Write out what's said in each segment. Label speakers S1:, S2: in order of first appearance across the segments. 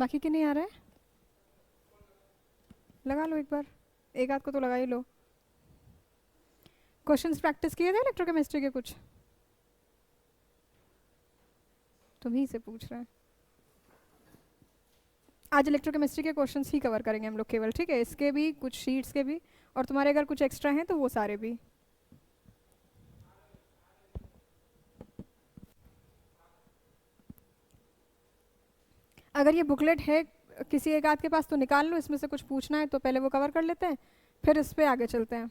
S1: बाकी के नहीं आ रहा है? लगा लो एक बार, एक आध को तो लगा ही लो। क्वेश्चंस प्रैक्टिस किए थे इलेक्ट्रोकेमिस्ट्री के कुछ? तुम्ही से पूछ रहे हैं। आज इलेक्ट्रोकेमिस्ट्री के क्वेश्चंस ही कवर करेंगे हम लोग केवल, ठीक है? इसके भी कुछ शीट्स के भी, और तुम्हारे अगर कुछ एक्स्ट्रा हैं तो वो सारे भी। अगर ये बुकलेट है किसी एक आध के पास तो निकाल लो, इसमें से कुछ पूछना है तो पहले वो कवर कर लेते हैं, फिर इस पे आगे चलते हैं।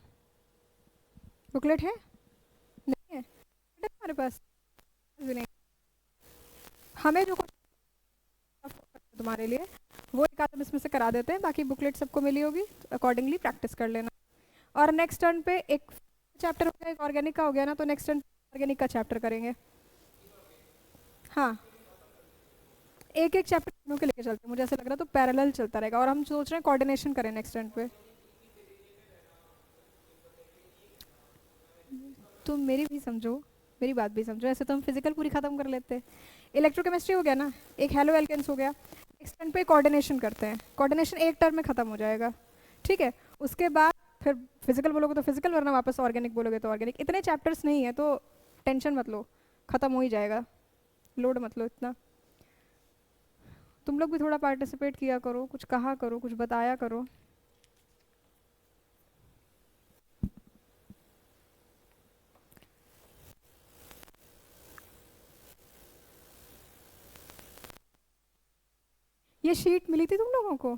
S1: बुकलेट है? नहीं है हमारे पास भी नहीं। हमें जो तुम्हारे लिए वो एक आध इसमें से करा देते हैं, बाकी बुकलेट सबको मिली होगी, अकॉर्डिंगली प्रैक्टिस कर लेना। और नेक्स्ट टर्न पे एक चैप्टर हो गया, एक ऑर्गेनिक का हो गया ना, तो नेक्स्ट टर्न ऑर्गेनिक का चैप्टर करेंगे। हाँ, एक एक चैप्टर तीनों के लेके चलते हैं, मुझे ऐसा लग रहा है तो पैरेलल चलता रहेगा। और हम सोच रहे हैं कोऑर्डिनेशन करें नेक्स्ट टर्न पे। तुम मेरी भी समझो, मेरी बात भी समझो, ऐसे तो हम फिजिकल पूरी खत्म कर लेते हैं। इलेक्ट्रोकेमिस्ट्री हो गया ना, एक हेलो एल्केन्स हो गया, नेक्स्ट टर्न पे कोऑर्डिनेशन करते हैं। कोऑर्डिनेशन एक टर्म में खत्म हो जाएगा, ठीक है? उसके बाद फिर फिजिकल बोलोगे तो फिजिकल, वरना वापस ऑर्गेनिक बोलोगे तो ऑर्गेनिक। इतने चैप्टर्स नहीं है तो टेंशन मत लो, खत्म हो ही जाएगा, लोड मत लो इतना। तुम लोग भी थोड़ा पार्टिसिपेट किया करो, कुछ कहा करो, कुछ बताया करो। ये शीट मिली थी तुम लोगों को?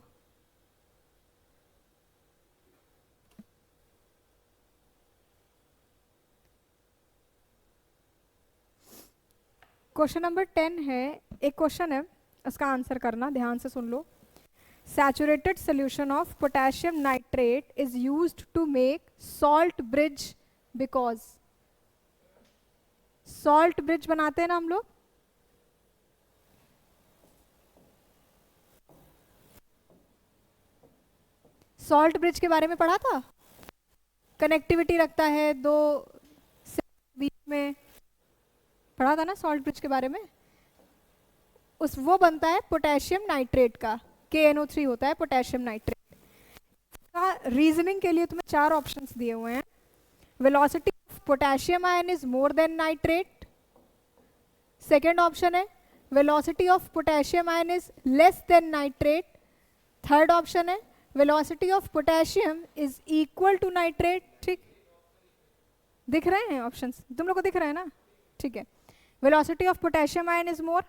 S1: क्वेश्चन नंबर 10 है, एक क्वेश्चन है, उसका आंसर करना, ध्यान से सुन लो। Saturated solution of potassium nitrate is used to make salt bridge because salt bridge बनाते हैं ना हम लोग, सॉल्ट ब्रिज के बारे में पढ़ा था। कनेक्टिविटी रखता है दो से बीच में, पढ़ा था ना सॉल्ट ब्रिज के बारे में। उस वो बनता है पोटेशियम नाइट्रेट का, KNO3 होता है पोटेशियम नाइट्रेट का। रीजनिंग के लिए तुम्हें 4 ऑप्शंस दिए हुए हैं। Velocity of potassium ion is more than nitrate. Second option है velocity of potassium ion is less than nitrate. Third option है velocity of potassium is equal to nitrate. ठीक, दिख रहे हैं ऑप्शंस तुम लोग को? दिख रहे हैं ना? ठीक है। Velocity of potassium ion is more,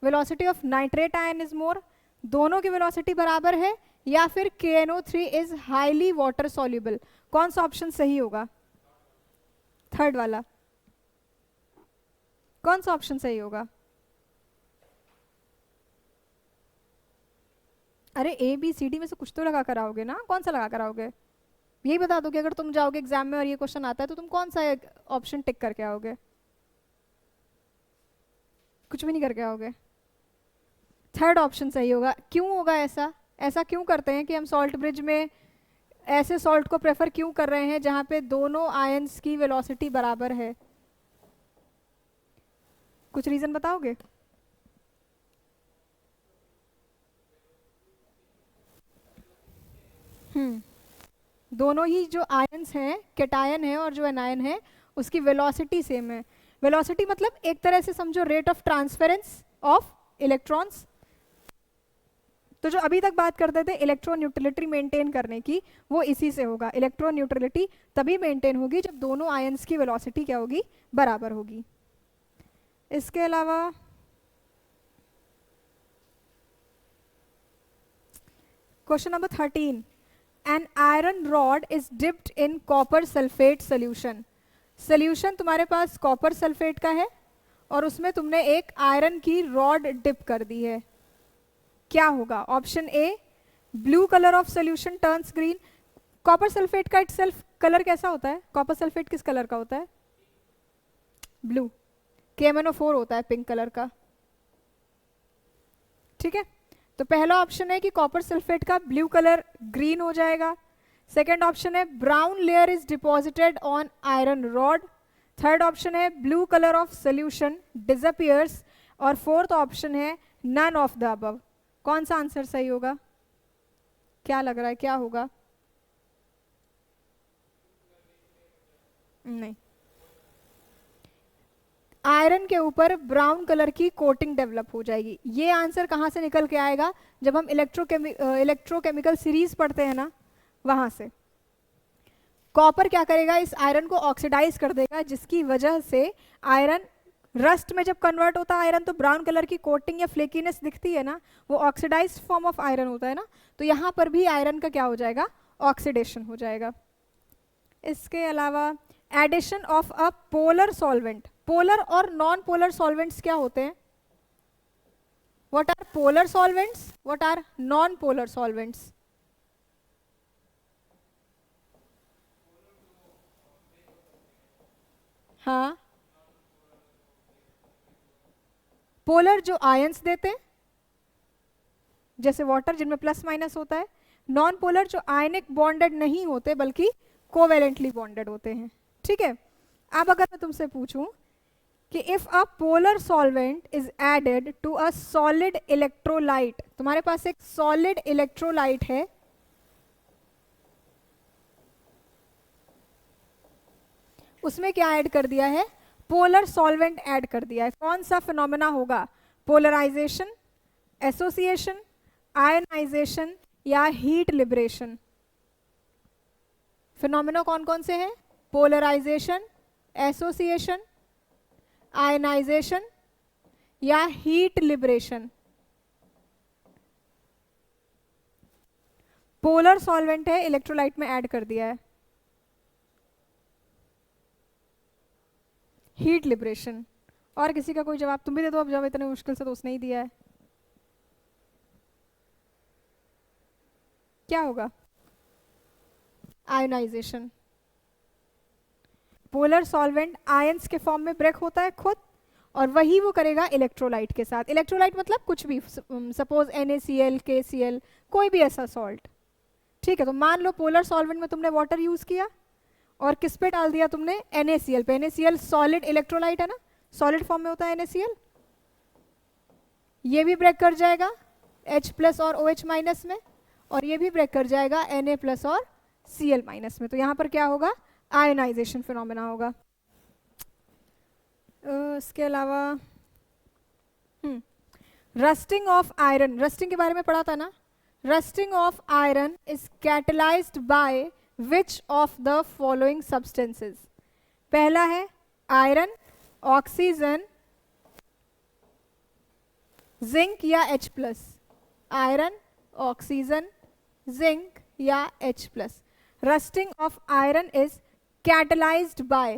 S1: velocity of nitrate ion is मोर, दोनों की वेलोसिटी बराबर है, या फिर KNO3 is highly water soluble. कौन सा ऑप्शन सही होगा? थर्ड वाला। कौन सा ऑप्शन सही होगा? अरे ABCD में से कुछ तो लगा कर आओगे ना, कौन सा लगा कर आओगे? यही बता दो कि अगर तुम जाओगे एग्जाम में और ये क्वेश्चन आता है तो तुम कौन सा ऑप्शन टिक करके आओगे? कुछ भी नहीं करके आओगे। थर्ड ऑप्शन सही होगा। क्यों होगा ऐसा? ऐसा क्यों करते हैं कि हम सॉल्ट ब्रिज में ऐसे सॉल्ट को प्रेफर क्यों कर रहे हैं जहां पे दोनों आयंस की वेलोसिटी बराबर है? कुछ रीजन बताओगे? दोनों ही जो आयंस हैं, कैटायन है और जो एनायन है, उसकी वेलोसिटी सेम है। वेलोसिटी मतलब एक तरह से समझो rate of transference of electrons. तो जो अभी तक बात करते थे इलेक्ट्रॉन न्यूट्रलिटी मेंटेन करने की, वो इसी से होगा। इलेक्ट्रॉन न्यूट्रलिटी तभी मेंटेन होगी जब दोनों आयंस की वेलोसिटी क्या होगी? बराबर होगी। इसके अलावा question number 13, an iron rod is dipped in copper sulphate solution. Solution तुम्हारे पास कॉपर सल्फेट का है और उसमें तुमने एक आयरन की रॉड डिप कर दी है, क्या होगा? Option A, blue colour of solution turns green. Copper sulphate का इटसेल्फ कलर कैसा होता है? कॉपर सल्फेट किस कलर का होता है? ब्लू। KMnO4 होता है पिंक कलर का, ठीक है? तो पहला ऑप्शन है कि कॉपर सल्फेट का ब्लू कलर ग्रीन हो जाएगा। सेकेंड ऑप्शन है brown layer is deposited on iron rod. Third option है blue colour of solution disappears. और फोर्थ ऑप्शन है नन ऑफ द अबव। कौन सा आंसर सही होगा? क्या लग रहा है, क्या होगा? नहीं, आयरन के ऊपर ब्राउन कलर की कोटिंग डेवलप हो जाएगी। ये आंसर कहाँ से निकल के आएगा? जब हम इलेक्ट्रोकेमिकल सीरीज पढ़ते हैं ना, वहां से। कॉपर क्या करेगा, इस आयरन को ऑक्सीडाइज कर देगा, जिसकी वजह से आयरन रस्ट में जब कन्वर्ट होता है आयरन, तो ब्राउन कलर की कोटिंग या फ्लेकीनेस दिखती है ना, वो ऑक्सीडाइज्ड फॉर्म ऑफ आयरन होता है ना। तो यहाँ पर भी आयरन का क्या हो जाएगा? ऑक्सीडेशन हो जाएगा। इसके अलावा addition of a polar solvent. Polar और नॉन पोलर सॉल्वेंट्स क्या होते हैं? What are polar solvents, what are non polar solvents? हाँ, पोलर जो आयंस देते हैं, जैसे वाटर जिनमें प्लस माइनस होता है। नॉन पोलर जो आयनिक बॉन्डेड नहीं होते बल्कि कोवेलेंटली बॉन्डेड होते हैं। ठीक है, अब अगर मैं तुमसे पूछूं कि if a polar solvent is added to a solid electrolyte, तुम्हारे पास एक सॉलिड इलेक्ट्रोलाइट है, उसमें क्या ऐड कर दिया है? पोलर सॉल्वेंट ऐड कर दिया है। कौन सा फिनोमेना होगा? पोलराइजेशन, एसोसिएशन, आयनाइजेशन या हीट लिबरेशन? फिनोमेना कौन कौन से हैं? पोलराइजेशन, एसोसिएशन, आयनाइजेशन या हीट लिबरेशन? पोलर सॉल्वेंट है, इलेक्ट्रोलाइट में ऐड कर दिया है, हीट लिबरेशन। और किसी का कोई जवाब? तुम भी दे दो अब, जब इतने मुश्किल से तो उसने ही दिया है। क्या होगा? आयनाइजेशन। पोलर सॉल्वेंट आयंस के फॉर्म में ब्रेक होता है खुद, और वही वो करेगा इलेक्ट्रोलाइट के साथ। इलेक्ट्रोलाइट मतलब कुछ भी, सपोज NaCl, KCl, कोई भी ऐसा सॉल्ट। ठीक है, तो मान लो पोलर सॉल्वेंट में तुमने वाटर यूज किया और किस पे डाल दिया तुमने? NaCl पे। NaCl सॉलिड इलेक्ट्रोलाइट है ना, सॉलिड फॉर्म में होता है NaCl। ये भी ब्रेक कर जाएगा H+ और OH- में, और ये भी ब्रेक कर जाएगा Na+ और Cl- में। तो यहाँ पर क्या होगा? आयनाइजेशन फिनोमेना होगा। इसके अलावा रस्टिंग ऑफ आयरन, रस्टिंग के बारे में पढ़ा था ना। Rusting of iron is catalysed by which of the following substances? पहला है आयरन, ऑक्सीजन, जिंक या H+। आयरन, ऑक्सीजन, जिंक या H+। Rusting of iron is catalysed by,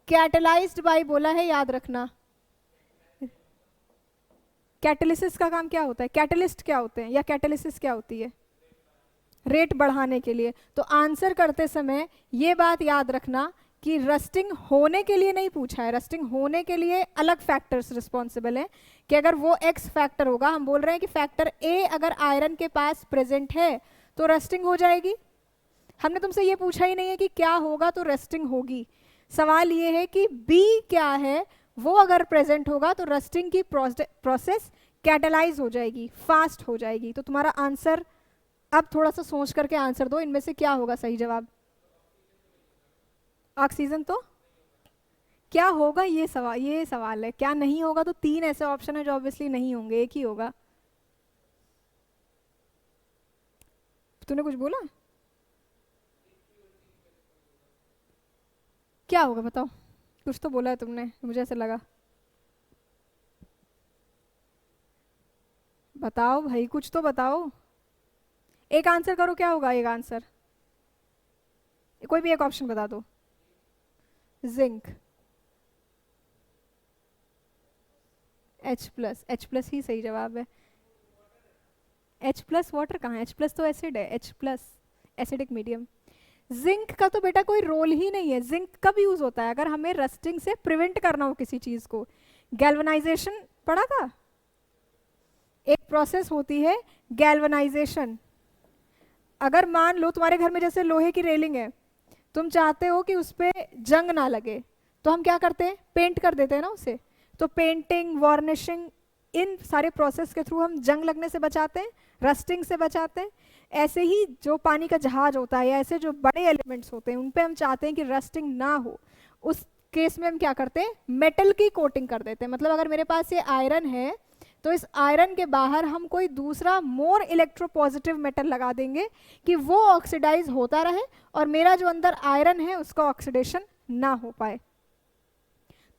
S1: catalysed by बोला है, याद रखना। कैटलिसिस का काम क्या होता है? कैटलिस्ट क्या होते हैं या कैटलिसिस क्या होती है? रेट बढ़ाने के लिए। तो आंसर करते समय ये बात याद रखना कि रस्टिंग होने के लिए नहीं पूछा है। रस्टिंग होने के लिए अलग फैक्टर्स रिस्पॉन्सिबल हैं, कि अगर वो X फैक्टर होगा, हम बोल रहे हैं कि फैक्टर A अगर आयरन के पास प्रेजेंट है तो रस्टिंग हो जाएगी। हमने तुमसे ये पूछा ही नहीं है कि क्या होगा तो रस्टिंग होगी। सवाल ये है कि B क्या है, वो अगर प्रेजेंट होगा तो रस्टिंग की प्रोसेस कैटलाइज हो जाएगी, फास्ट हो जाएगी। तो तुम्हारा आंसर, अब थोड़ा सा सोच करके आंसर दो, इनमें से क्या होगा सही जवाब? ऑक्सीजन तो क्या होगा? ये सवाल है। क्या नहीं होगा? तो 3 ऐसे ऑप्शन है जो ऑब्वियसली नहीं होंगे, एक ही होगा। तूने कुछ बोला? क्या होगा बताओ? कुछ तो बोला है तुमने, मुझे ऐसा लगा। बताओ भाई, कुछ तो बताओ। एक आंसर करो, क्या होगा एक आंसर? कोई भी एक ऑप्शन बता दो। जिंक, H+ ही सही जवाब है। H+ वाटर कहाँ है? H+ तो एसिड है, H+ एसिडिक मीडियम। जिंक का तो बेटा कोई रोल ही नहीं है। जिंक कब यूज होता है? अगर हमें रस्टिंग से प्रिवेंट करना हो किसी चीज को। गैल्वनाइजेशन पढ़ा था? एक प्रोसेस होती है गैल्वनाइजेशन। अगर मान लो तुम्हारे घर में जैसे लोहे की रेलिंग है, तुम चाहते हो कि उस पर जंग ना लगे, तो हम क्या करते हैं? पेंट कर देते हैं ना उसे। तो पेंटिंग, वार्निशिंग इन सारे प्रोसेस के थ्रू हम जंग लगने से बचाते हैं, रस्टिंग से बचाते हैं। ऐसे ही जो पानी का जहाज होता है या ऐसे जो बड़े एलिमेंट्स होते हैं उन पे हम चाहते हैं कि रस्टिंग ना हो, उस केस में हम क्या करते हैं, मेटल की कोटिंग कर देते हैं। मतलब अगर मेरे पास ये आयरन है तो इस आयरन के बाहर हम कोई दूसरा मोर इलेक्ट्रोपॉजिटिव मेटल लगा देंगे कि वो ऑक्सीडाइज होता रहे और मेरा जो अंदर आयरन है उसका ऑक्सीडेशन ना हो पाए।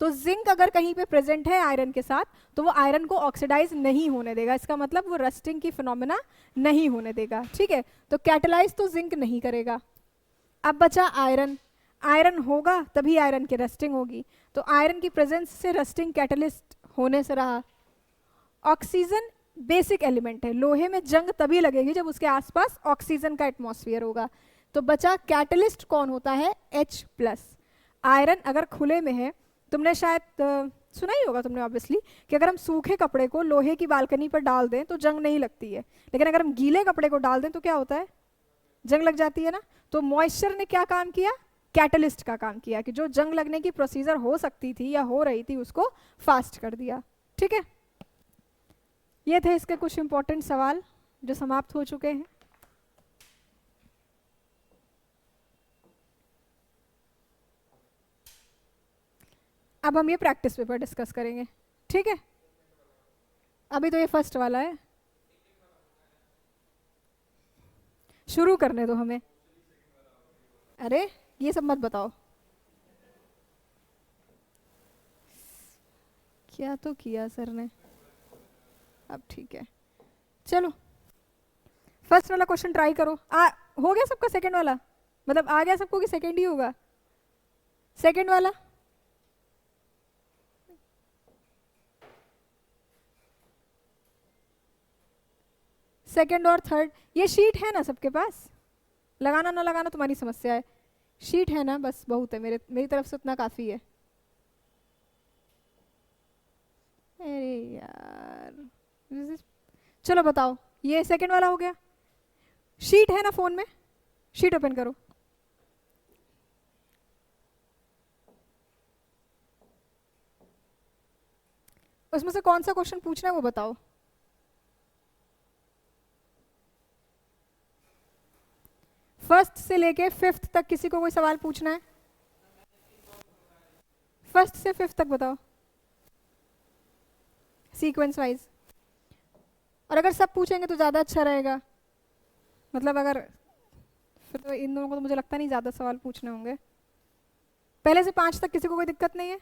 S1: तो जिंक अगर कहीं पे प्रेजेंट है आयरन के साथ तो वो आयरन को ऑक्सीडाइज नहीं होने देगा, इसका मतलब वो रस्टिंग की फिनोमेना नहीं होने देगा। ठीक है, तो कैटलाइज तो जिंक नहीं करेगा। अब बचा आयरन, आयरन होगा तभी आयरन की रस्टिंग होगी, तो आयरन की प्रेजेंस से रस्टिंग कैटलिस्ट होने से रहा। ऑक्सीजन बेसिक एलिमेंट है, लोहे में जंग तभी लगेगी जब उसके आसपास ऑक्सीजन का एटमॉस्फेयर होगा। तो बचा कैटलिस्ट कौन होता है, H+। आयरन अगर खुले में है, तुमने शायद सुना ही होगा तुमने ऑब्वियसली कि अगर हम सूखे कपड़े को लोहे की बालकनी पर डाल दें तो जंग नहीं लगती है, लेकिन अगर हम गीले कपड़े को डाल दें तो क्या होता है, जंग लग जाती है ना। तो मॉइस्चर ने क्या काम किया, कैटलिस्ट का काम किया कि जो जंग लगने की प्रोसीजर हो सकती थी या हो रही थी उसको फास्ट कर दिया। ठीक है, ये थे इसके कुछ इंपॉर्टेंट सवाल जो समाप्त हो चुके हैं। अब हम ये प्रैक्टिस पेपर डिस्कस करेंगे। ठीक है, अभी तो ये फर्स्ट वाला है, शुरू करने दो हमें। अरे ये सब मत बताओ, क्या तो किया सर ने। अब ठीक है, चलो फर्स्ट वाला क्वेश्चन ट्राई करो। हो गया सबका सेकंड वाला, मतलब आ गया सबको कि सेकंड ही होगा, सेकंड वाला। सेकंड और थर्ड, ये शीट है ना सबके पास, लगाना ना लगाना तुम्हारी समस्या है, शीट है ना, बस बहुत है, मेरी तरफ से उतना काफ़ी है। अरे यार, चलो बताओ, ये सेकंड वाला हो गया, शीट है ना फोन में, शीट ओपन करो। उसमें से कौन सा क्वेश्चन पूछना है वो बताओ। फर्स्ट से लेके फिफ्थ तक किसी को कोई सवाल पूछना है, फर्स्ट से फिफ्थ तक बताओ सीक्वेंस वाइज। और अगर सब पूछेंगे तो ज़्यादा अच्छा रहेगा, मतलब अगर फिर तो इन दोनों को तो मुझे लगता नहीं ज़्यादा सवाल पूछने होंगे। पहले से 5 तक किसी को कोई दिक्कत नहीं है,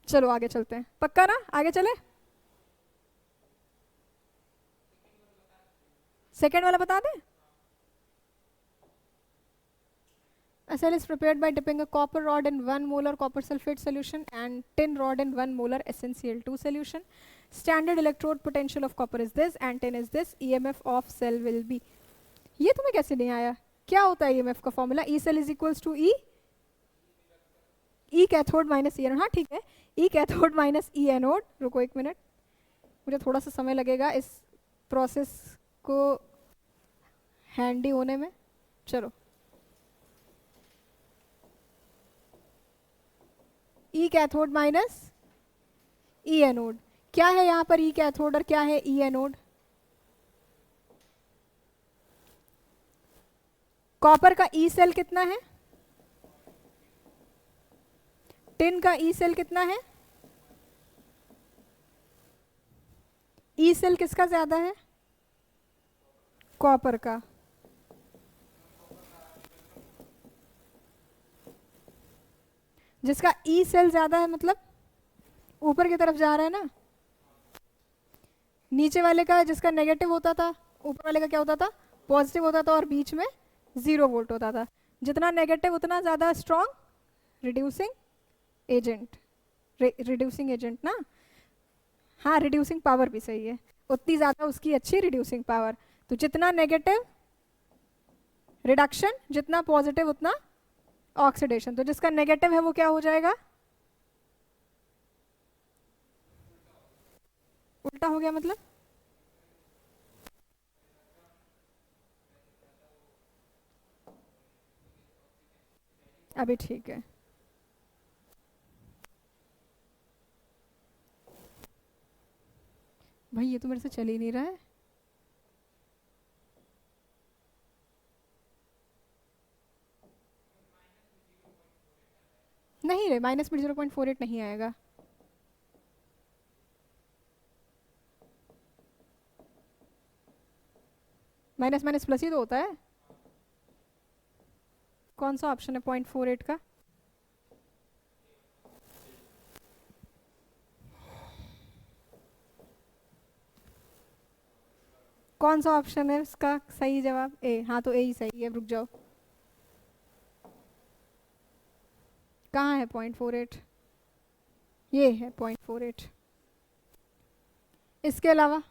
S1: चलो आगे चलते हैं, पक्का ना, आगे चले। सेकेंड वाला बता दें। A cell is prepared by dipping a copper rod in 1 molar copper sulfate solution and tin rod in 1 molar SnCl2 solution. Standard electrode potential of copper is this and tin is this. EMF of cell will be. ये तुम्हें कैसे नहीं आया, क्या होता है EMF का formula, E cell is equals to E cathode minus E anode. हाँ ठीक है, E cathode minus E anode. रुको एक मिनट, मुझे थोड़ा सा समय लगेगा इस प्रोसेस को हैंडी होने में। चलो E cathode minus E anode, क्या है यहाँ पर E कैथोड और क्या है E एनोड। कॉपर का E सेल कितना है, टिन का E सेल कितना है, E सेल किसका ज्यादा है, कॉपर का। जिसका E सेल ज्यादा है मतलब ऊपर की तरफ जा रहा है ना, नीचे वाले का जिसका नेगेटिव होता था ऊपर वाले का क्या होता था, पॉजिटिव होता था और बीच में 0 वोल्ट होता था। जितना नेगेटिव उतना ज़्यादा strong reducing agent, reducing agent ना, हाँ रिड्यूसिंग पावर भी सही है, उतनी ज़्यादा उसकी अच्छी रिड्यूसिंग पावर। तो जितना नेगेटिव रिडक्शन, जितना पॉजिटिव उतना ऑक्सीडेशन। तो जिसका नेगेटिव है वो क्या हो जाएगा, उल्टा हो गया मतलब। अभी ठीक है, भाई ये तो मेरे से चल ही नहीं रहा है। नहीं रे, माइनस में 0.48 नहीं आएगा। माइनस माइनस प्लस ही तो होता है। कौन सा ऑप्शन है 0.48 का? कौन सा ऑप्शन है उसका सही जवाब? ए। हाँ तो ए ही सही है, रुक जाओ। कहाँ है 0.48? ये है 0.48। इसके अलावा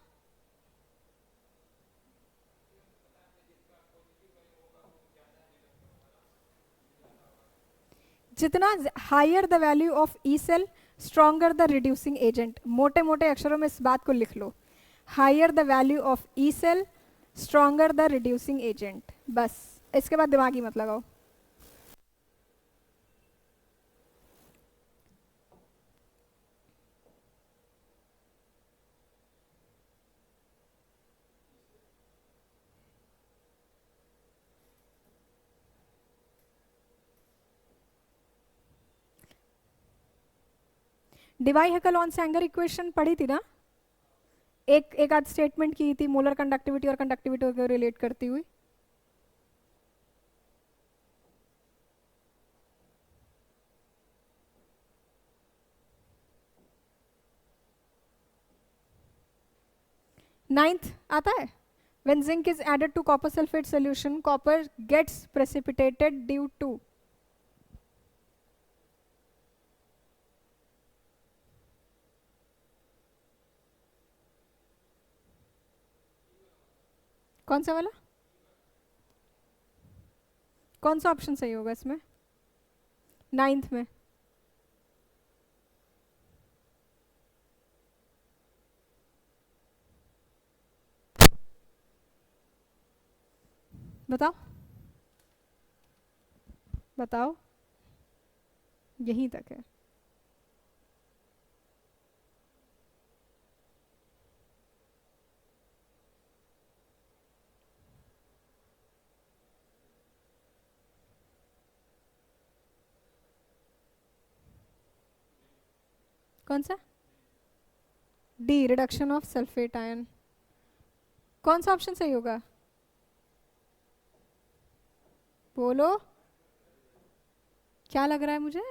S1: जितना higher the value of E cell stronger the reducing agent. मोटे मोटे अक्षरों में इस बात को लिख लो, higher the value of E cell stronger the reducing agent. बस इसके बाद दिमागी मत लगाओ। डिवाई हेकल-ऑन सैंगर इक्वेशन पढ़ी थी ना? एक आध स्टेटमेंट की थी मोलर कंडक्टिविटी और कंडक्टिविटी को रिलेट करती हुई। नाइन्थ आता है, when zinc is added to copper sulfate solution copper gets precipitated due to। कौन सा वाला? कौन सा ऑप्शन सही होगा इसमें? नाइन्थ में बताओ बताओ, यहीं तक है। कौन सा? D, reduction of sulphate ion. कौन सा ऑप्शन सही होगा? बोलो, क्या लग रहा है मुझे?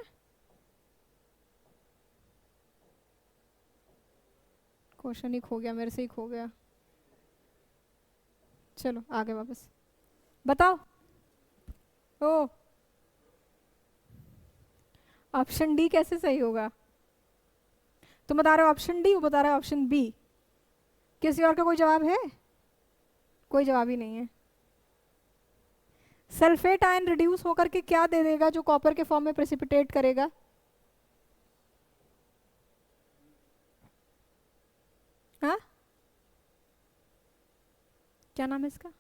S1: क्वेश्चन ही खो गया, मेरे से ही खो गया। चलो आगे वापस बताओ। ओ, ऑप्शन डी कैसे सही होगा? तुम बता रहे हो ऑप्शन डी, वो बता रहा है ऑप्शन बी। किसी और का कोई जवाब है? कोई जवाब ही नहीं है। सल्फेट आयन रिड्यूस होकर के क्या दे देगा जो कॉपर के फॉर्म में प्रेसिपिटेट करेगा? हाँ, क्या नाम है इसका?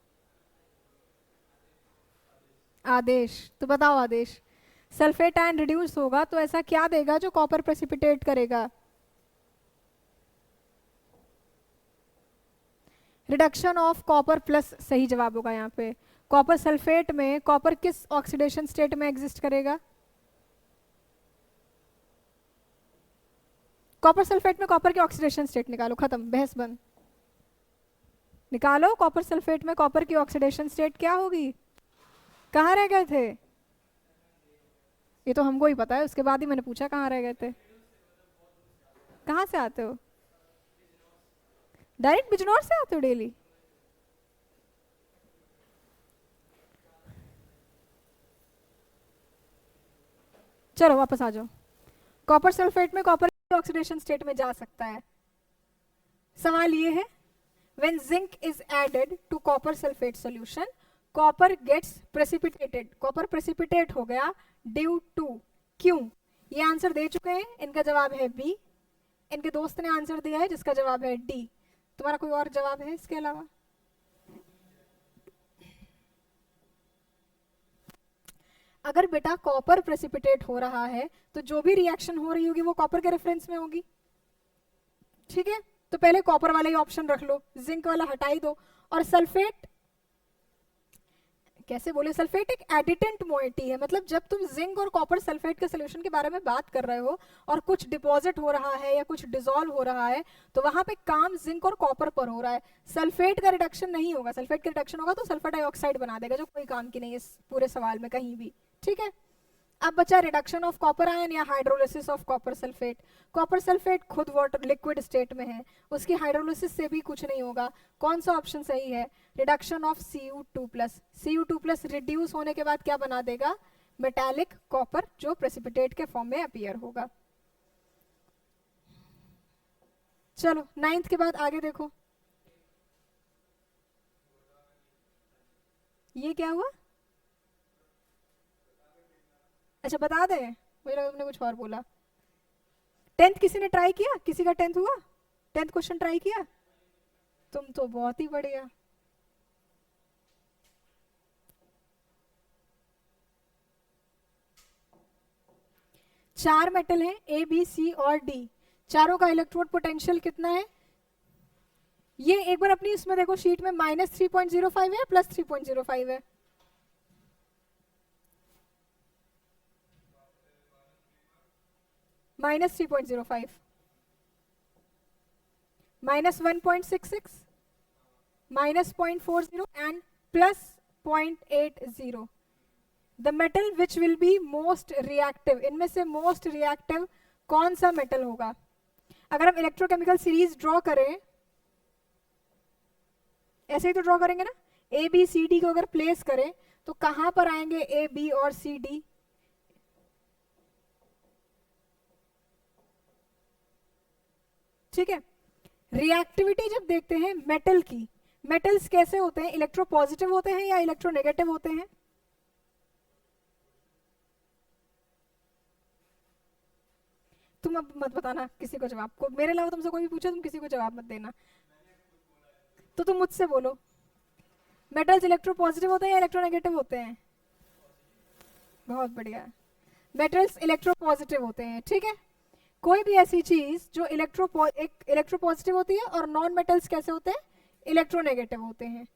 S1: आदेश। तो बताओ आदेश, सल्फेट आयन रिड्यूस होगा तो ऐसा क्या देगा जो कॉपर प्रेसिपिटेट करेगा? रिडक्शन ऑफ कॉपर प्लस सही जवाब होगा यहाँ पे। कॉपर सल्फेट में कॉपर किस ऑक्सीडेशन स्टेट में एग्जिस्ट करेगा? कॉपर सल्फेट में कॉपर की ऑक्सीडेशन स्टेट निकालो, खत्म, बहस बंद। निकालो, कॉपर सल्फेट में कॉपर की ऑक्सीडेशन स्टेट क्या होगी? कहाँ रह गए थे? ये तो हमको ही पता है, उसके बाद ही मैंने पूछा कहाँ रह गए थे। कहाँ से आते हो? डायरेक्ट बिजनौर से आते हो डेली? चलो वापस आ जाओ। कॉपर सल्फेट में कॉपर ऑक्सीडेशन स्टेट में जा सकता है। सवाल ये है, when zinc is added to copper sulfate solution copper gets precipitated। Copper precipitate हो गया ड्यू टू, क्यों? ये आंसर दे चुके हैं, इनका जवाब है बी। इनके दोस्त ने आंसर दिया है जिसका जवाब है डी। तुम्हारा कोई और जवाब है इसके अलावा? अगर बेटा कॉपर प्रेसिपिटेट हो रहा है तो जो भी रिएक्शन हो रही होगी वो कॉपर के रेफरेंस में होगी, ठीक है? तो पहले कॉपर वाला ही ऑप्शन रख लो, जिंक वाला हटा ही दो। और सल्फेट कैसे बोले, सल्फेट एक एडिटेंट मोइटी है, मतलब जब तुम जिंक और कॉपर सल्फेट के सोल्यूशन के बारे में बात कर रहे हो और कुछ डिपॉजिट हो रहा है या कुछ डिसॉल्व हो रहा है, तो वहां पे काम जिंक और कॉपर पर हो रहा है, सल्फेट का रिडक्शन नहीं होगा। सल्फेट का रिडक्शन होगा तो सल्फर डाइऑक्साइड बना देगा, जो कोई काम की नहीं है इस पूरे सवाल में कहीं भी। ठीक है, अब बचा रिडक्शन ऑफ कॉपर आयन या hydrolysis of copper sulphate. Copper sulphate खुद वाटर लिक्विड स्टेट में है, उसकी हाइड्रोलिसिस से भी कुछ नहीं होगा। कौन सा ऑप्शन सही है? Reduction of Cu2+। Cu2+ reduce होने के बाद क्या बना देगा? मेटालिक कॉपर, जो प्रेसिपिटेट के फॉर्म में अपीयर होगा। चलो 9th के बाद आगे देखो, ये क्या हुआ? अच्छा बता दे, मुझे लगा तुमने कुछ और बोला। 10th किसी ने ट्राई किया? किसी का 10th हुआ? 10th क्वेश्चन ट्राई किया? तुम तो बहुत ही बढ़िया। चार मेटल हैं ए बी सी और डी, चारों का इलेक्ट्रोड पोटेंशियल कितना है? ये एक बार अपनी इसमें देखो शीट में -3.05 है, +3.05 है। -3.05, -1.66, -0.40 and +0.80। The metal which will be most reactive, इनमें से मोस्ट रिएक्टिव कौन सा मेटल होगा? अगर हम इलेक्ट्रोकेमिकल सीरीज ड्रॉ करें, ऐसे ही तो ड्रॉ करेंगे ना, ए बी सी डी को अगर प्लेस करें तो कहां पर आएंगे ए बी और सी डी? ठीक है, रिएक्टिविटी जब देखते हैं मेटल की, मेटल्स कैसे होते हैं? इलेक्ट्रो पॉजिटिव होते हैं या इलेक्ट्रो नेगेटिव होते हैं? तुम अब मत बताना किसी को जवाब, को मेरे अलावा तुमसे कोई भी पूछे तुम किसी को जवाब मत देना। तो तुम मुझसे बोलो, मेटल्स इलेक्ट्रो पॉजिटिव होते हैं या इलेक्ट्रो नेगेटिव होते हैं? बहुत बढ़िया, मेटल्स इलेक्ट्रो पॉजिटिव होते हैं। ठीक है, कोई भी ऐसी चीज जो इलेक्ट्रो पॉजिटिव होती है, और नॉन मेटल्स कैसे होते हैं? इलेक्ट्रो नेगेटिव होते हैं।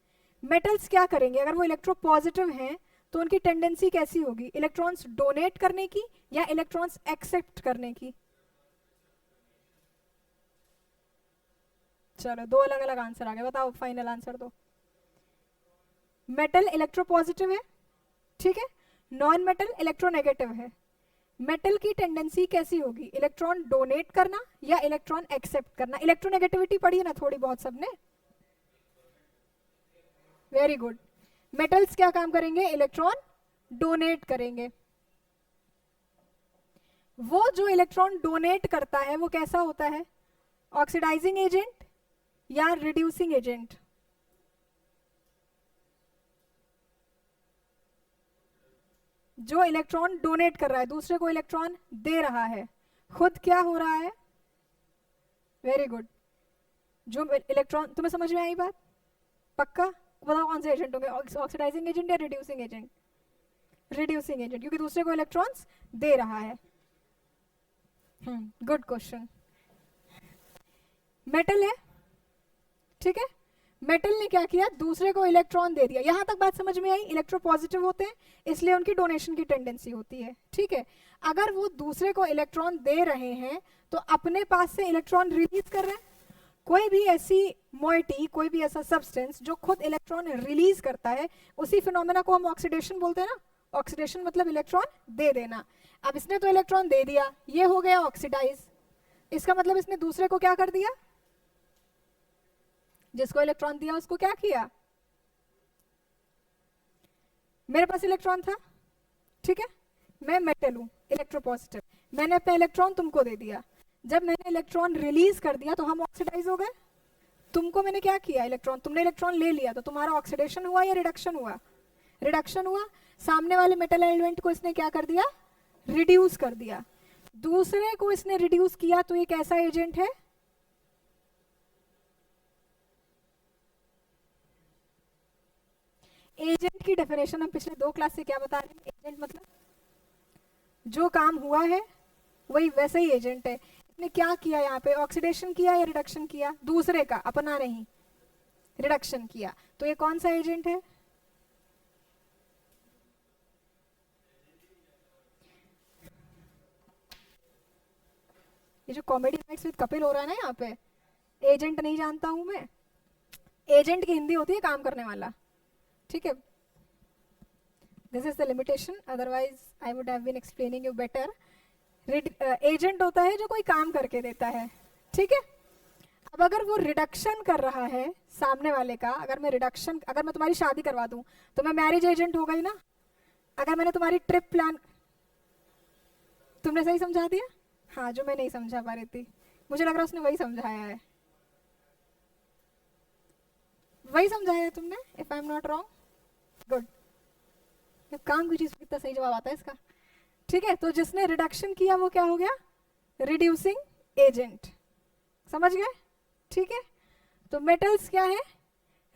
S1: मेटल्स क्या करेंगे? अगर वो इलेक्ट्रो पॉजिटिव हैं तो उनकी टेंडेंसी कैसी होगी? इलेक्ट्रॉन्स डोनेट करने की या इलेक्ट्रॉन्स एक्सेप्ट करने की? चलो दो अलग अलग आंसर आ गए, बताओ फाइनल आंसर दो। मेटल इलेक्ट्रो पॉजिटिव है, ठीक है, नॉन मेटल इलेक्ट्रोनेगेटिव है। मेटल की टेंडेंसी कैसी होगी? इलेक्ट्रॉन डोनेट करना या इलेक्ट्रॉन एक्सेप्ट करना? इलेक्ट्रोनेगेटिविटी पढ़ी है ना थोड़ी बहुत सबने? Very good. मेटल्स क्या काम करेंगे? इलेक्ट्रॉन डोनेट करेंगे। वो जो इलेक्ट्रॉन डोनेट करता है वो कैसा होता है? ऑक्सीडाइजिंग एजेंट या रिड्यूसिंग एजेंट? जो इलेक्ट्रॉन डोनेट कर रहा है, दूसरे को इलेक्ट्रॉन दे रहा है, खुद क्या हो रहा है? Very good. जो इलेक्ट्रॉन, तुम्हें समझ में आई बात? पक्का? बताओ कौन से एजेंट होंगे, ऑक्सीडाइजिंग एजेंट या रिड्यूसिंग एजेंट? रिड्यूसिंग एजेंट, क्योंकि दूसरे को इलेक्ट्रॉन्स दे रहा है। Good question. मेटल है, ठीक है, मेटल ने क्या किया? दूसरे को इलेक्ट्रॉन दे दिया। यहां तक बात समझ में आई? इलेक्ट्रो पॉजिटिव होते हैं इसलिए उनकी डोनेशन की टेंडेंसी होती है, ठीक है। अगर वो दूसरे को इलेक्ट्रॉन दे रहे हैं तो अपने पास से इलेक्ट्रॉन रिलीज कर रहे हैं। कोई भी ऐसी मोइटी, कोई भी ऐसा सब्सटेंस जो खुद इलेक्ट्रॉन रिलीज करता है, उसी फिनोमेना को हम ऑक्सीडेशन बोलते हैं ना। ऑक्सीडेशन मतलब इलेक्ट्रॉन दे देना। अब इसने तो इलेक्ट्रॉन दे दिया, ये हो गया ऑक्सीडाइज। इसका मतलब इसने दूसरे को क्या कर दिया? जिसको इलेक्ट्रॉन दिया उसको क्या किया? मेरे पास इलेक्ट्रॉन था, ठीक है, मैं मेटल हूं, इलेक्ट्रोपॉजिटिव, मैंने अपना इलेक्ट्रॉन तुमको दे दिया। जब मैंने इलेक्ट्रॉन रिलीज कर दिया तो हम ऑक्सीडाइज हो गए। तुमको मैंने क्या किया? इलेक्ट्रॉन, तुमने इलेक्ट्रॉन ले लिया तो तुम्हारा ऑक्सीडेशन हुआ या रिडक्शन हुआ? रिडक्शन हुआ। सामने वाले मेटल एलिमेंट को इसने क्या कर दिया? रिड्यूस कर दिया। दूसरे को इसने रिड्यूस किया तो ये कैसा एजेंट है? एजेंट की डेफिनेशन हम पिछले 2 क्लास से क्या बता रहे हैं? एजेंट मतलब जो काम हुआ है वही वैसे ही एजेंट है। ने क्या किया यहाँ पे, ऑक्सीडेशन किया या रिडक्शन किया, दूसरे का, अपना नहीं, रिडक्शन किया। तो ये कौन सा एजेंट है? ये जो कॉमेडी नाइट्स विद कपिल हो रहा है ना यहाँ पे, एजेंट नहीं जानता हूं मैं, एजेंट की हिंदी होती है काम करने वाला, ठीक है। This is the limitation, otherwise I would have been explaining you better. Agent होता है जो कोई काम करके देता है, ठीक है। अब अगर वो रिडक्शन कर रहा है सामने वाले का, अगर मैं तुम्हारी शादी करवा दूं तो मैं मैरिज एजेंट हो गई ना। अगर मैंने तुम्हारी ट्रिप प्लान, तुमने सही समझा दिया? हाँ, जो मैं नहीं समझा पा रही थी, मुझे लग रहा है उसने वही समझाया है, वही समझाया है तुमने, if I am not wrong. Good, काम की चीज कितना सही जवाब आता है इसका, ठीक है। तो जिसने रिडक्शन किया वो क्या हो गया? रिड्यूसिंग एजेंट, समझ गए, ठीक है। तो मेटल्स क्या है?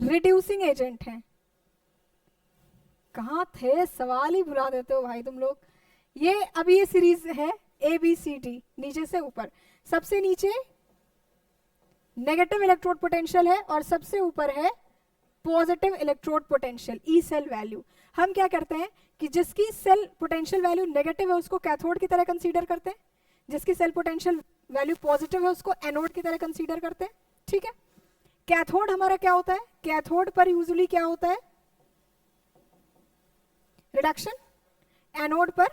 S1: रिड्यूसिंग एजेंट हैं। कहाँ थे, सवाल ही भुला देते हो भाई तुम लोग। ये अभी ये सीरीज है ABCD, नीचे से ऊपर, सबसे नीचे नेगेटिव इलेक्ट्रोड पोटेंशियल है और सबसे ऊपर है positive electrode potential, E cell value. हम क्या करते हैं कि जिसकी सेल पोटेंशियल वैल्यू नेगेटिव है उसको कैथोड की तरह कंसीडर करते हैं, जिसकी सेल पोटेंशियल वैल्यू पॉजिटिव है उसको एनोड की तरह कंसीडर करते हैं, ठीक है। कैथोड हमारा क्या होता है? कैथोड पर यूजुअली क्या होता है? रिडक्शन, एनोड पर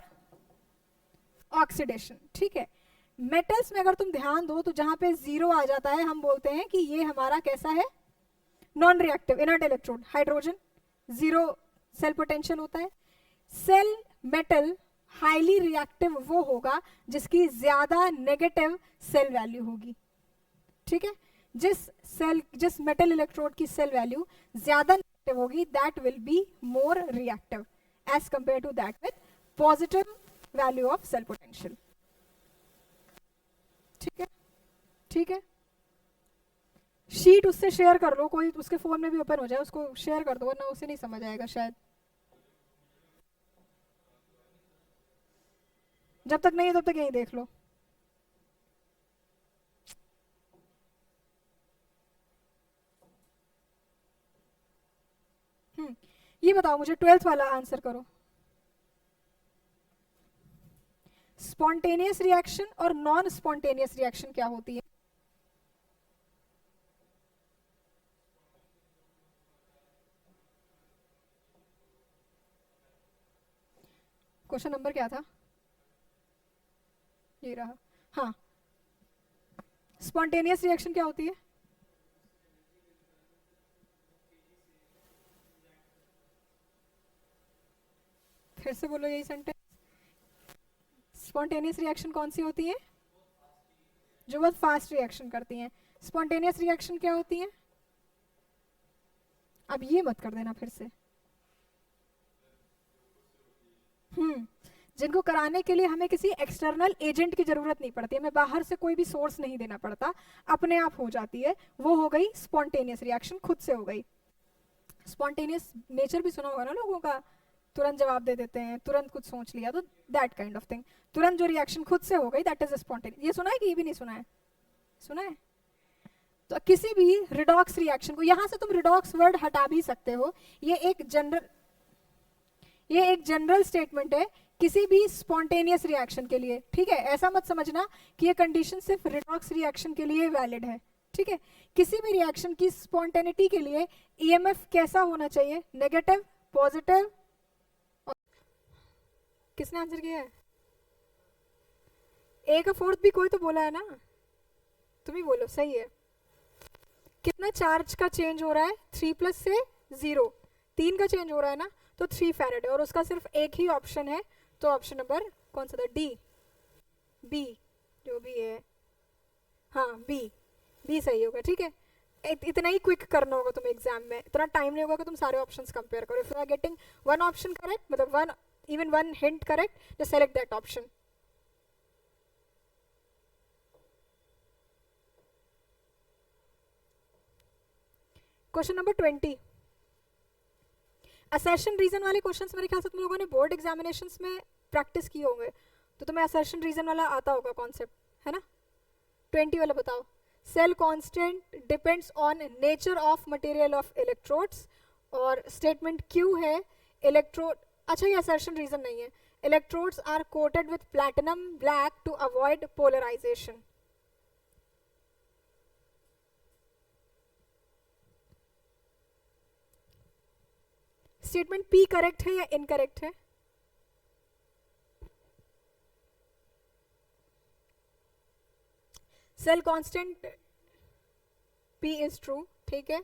S1: ऑक्सीडेशन, ठीक है। मेटल्स में अगर तुम ध्यान दो तो जहां पे जीरो आ जाता है हम बोलते हैं कि ये हमारा कैसा है? Non reactive, inert electrode, hydrogen, zero cell potential होता है। सेल मेटल हाईली रिएक्टिव वो होगा जिसकी ज्यादा नेगेटिव सेल वैल्यू होगी, ठीक है। जिस मेटल इलेक्ट्रोड की सेल वैल्यू ज्यादा नेगेटिव होगी, that will be more reactive as compare to that with positive value of cell potential, ठीक है, ठीक है। शीट उससे शेयर कर लो, कोई उसके फोन में भी ओपन हो जाए, उसको शेयर कर दो वरना उसे नहीं समझ आएगा शायद। जब तक नहीं है तब तक यहीं देख लो। ये बताओ मुझे, 12th वाला आंसर करो। स्पॉन्टेनियस रिएक्शन और नॉन स्पॉन्टेनियस रिएक्शन क्या होती है? क्वेश्चन नंबर क्या था? ये रहा, हाँ। स्पॉन्टेनियस रिएक्शन क्या होती है? फिर से बोलो यही सेंटेंस। स्पॉन्टेनियस रिएक्शन कौन सी होती है? जो बहुत फास्ट रिएक्शन करती हैं। स्पॉन्टेनियस रिएक्शन क्या होती है? अब ये मत कर देना फिर से। जिनको कराने के लिए हमें किसी एक्सटर्नल एजेंट की जरूरत नहीं पड़ती, हमें बाहर से कोई भी सोर्स नहीं देना पड़ता, अपने आप हो जाती है, वो हो गई स्पॉन्टेनियस रिएक्शन, खुद से हो गई। स्पॉन्टेनियस नेचर भी सुना होगा ना लोगों का, तुरंत जवाब दे देते हैं, तुरंत कुछ सोच लिया, तो दैट काइंड ऑफ थिंग, तुरंत जो रिएक्शन खुद से हो गई, दैट इज स्पॉन्टेनियस। ये सुना है कि ये भी नहीं सुना है? सुना है। तो किसी भी रिडॉक्स रिएक्शन को, यहां से तुम रिडॉक्स वर्ड हटा भी सकते हो, ये एक जनरल स्टेटमेंट है किसी भी स्पॉन्टेनियस रिएक्शन के लिए, ठीक है। ऐसा मत समझना कि ये कंडीशन सिर्फ रिडॉक्स रिएक्शन के लिए वैलिड है, ठीक है। किसी भी रिएक्शन की स्पॉन्टेनिटी के लिए ईएमएफ कैसा होना चाहिए? Negative, positive. किसने आंसर किया है? ए का फोर्थ भी कोई तो बोला है ना, तुम ही बोलो, सही है। कितना चार्ज का चेंज हो रहा है? 3 से 0, 3 का चेंज हो रहा है ना, तो 3 फैरेड है, और उसका सिर्फ एक ही ऑप्शन है, तो ऑप्शन नंबर कौन सा था? डी, बी, जो भी है, हाँ बी सही होगा, ठीक है। इतना ही क्विक करना होगा तुम्हें एग्जाम में, इतना टाइम नहीं होगा कि तुम सारे ऑप्शंस कंपेयर करो। If you are getting one option correct, मतलब one hint correct, just select that option. Question number 20, assertion reason वाले क्वेश्चंस मेरे ख्याल से तुम लोगों ने बोर्ड एग्जामिनेशंस में प्रैक्टिस किए होंगे, तो तुम्हें असर्शन रीजन वाला आता होगा कॉन्सेप्ट, है ना? 20 वाला बताओ। Cell constant depends on nature of material of electrodes, और स्टेटमेंट क्यू है इलेक्ट्रोड, अच्छा ये असर्शन रीजन नहीं है, electrodes are coated with platinum black to avoid polarisation. Statement P correct है या इनकरेक्ट है? Cell constant P is true, ठीक है,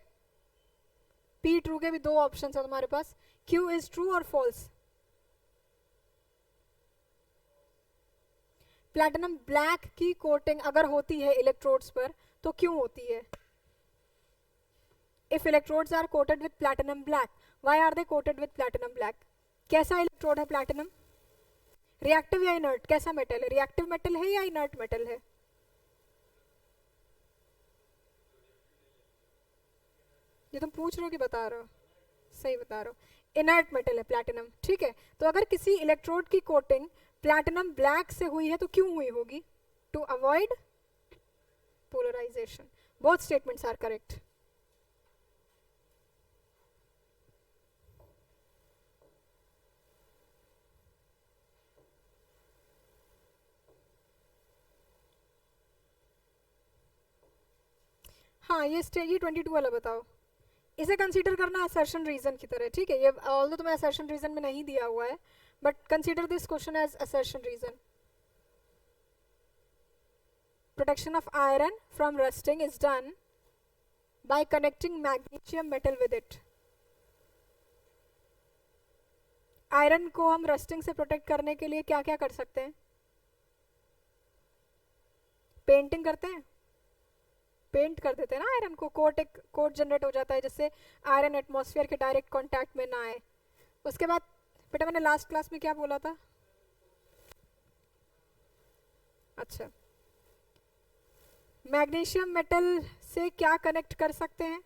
S1: P ट्रू के भी दो ऑप्शन है तुम्हारे पास, Q इज ट्रू और फॉल्स। प्लैटिनम ब्लैक की कोटिंग अगर होती है इलेक्ट्रोड्स पर तो क्यों होती है? If electrodes are coated with platinum black, why are they coated with platinum black? कैसा इलेक्ट्रोड है प्लैटिनम? रिएक्टिव या इनर्ट? कैसा मेटल है? रिएक्टिव मेटल है या इनर्ट मेटल है? ये तुम पूछ रहे हो कि बता रहे हो? सही बता रहे हो, इनर्ट मेटल है प्लैटिनम, ठीक है। तो अगर किसी इलेक्ट्रोड की कोटिंग प्लैटिनम ब्लैक से हुई है तो क्यों हुई होगी? To avoid polarisation. Both statements are correct. हाँ ये 22 वाला बताओ। इसे कंसीडर करना असर्शन रीजन की तरह, ठीक है, ये ऑल्दो तुम्हें असर्शन रीजन में नहीं दिया हुआ है, but consider this question as assertion reason. Protection of iron from rusting is done by connecting magnesium metal with it. Iron को हम रस्टिंग से प्रोटेक्ट करने के लिए क्या क्या कर सकते हैं? पेंटिंग करते हैं, पेंट कर देते हैं ना आयरन को, कोट, एक कोट जनरेट हो जाता है जिससे आयरन एटमॉस्फेयर के डायरेक्ट कांटेक्ट में ना आए। उसके बाद बेटा मैंने लास्ट क्लास में क्या बोला था? अच्छा, मैग्नीशियम मेटल से क्या कनेक्ट कर सकते हैं?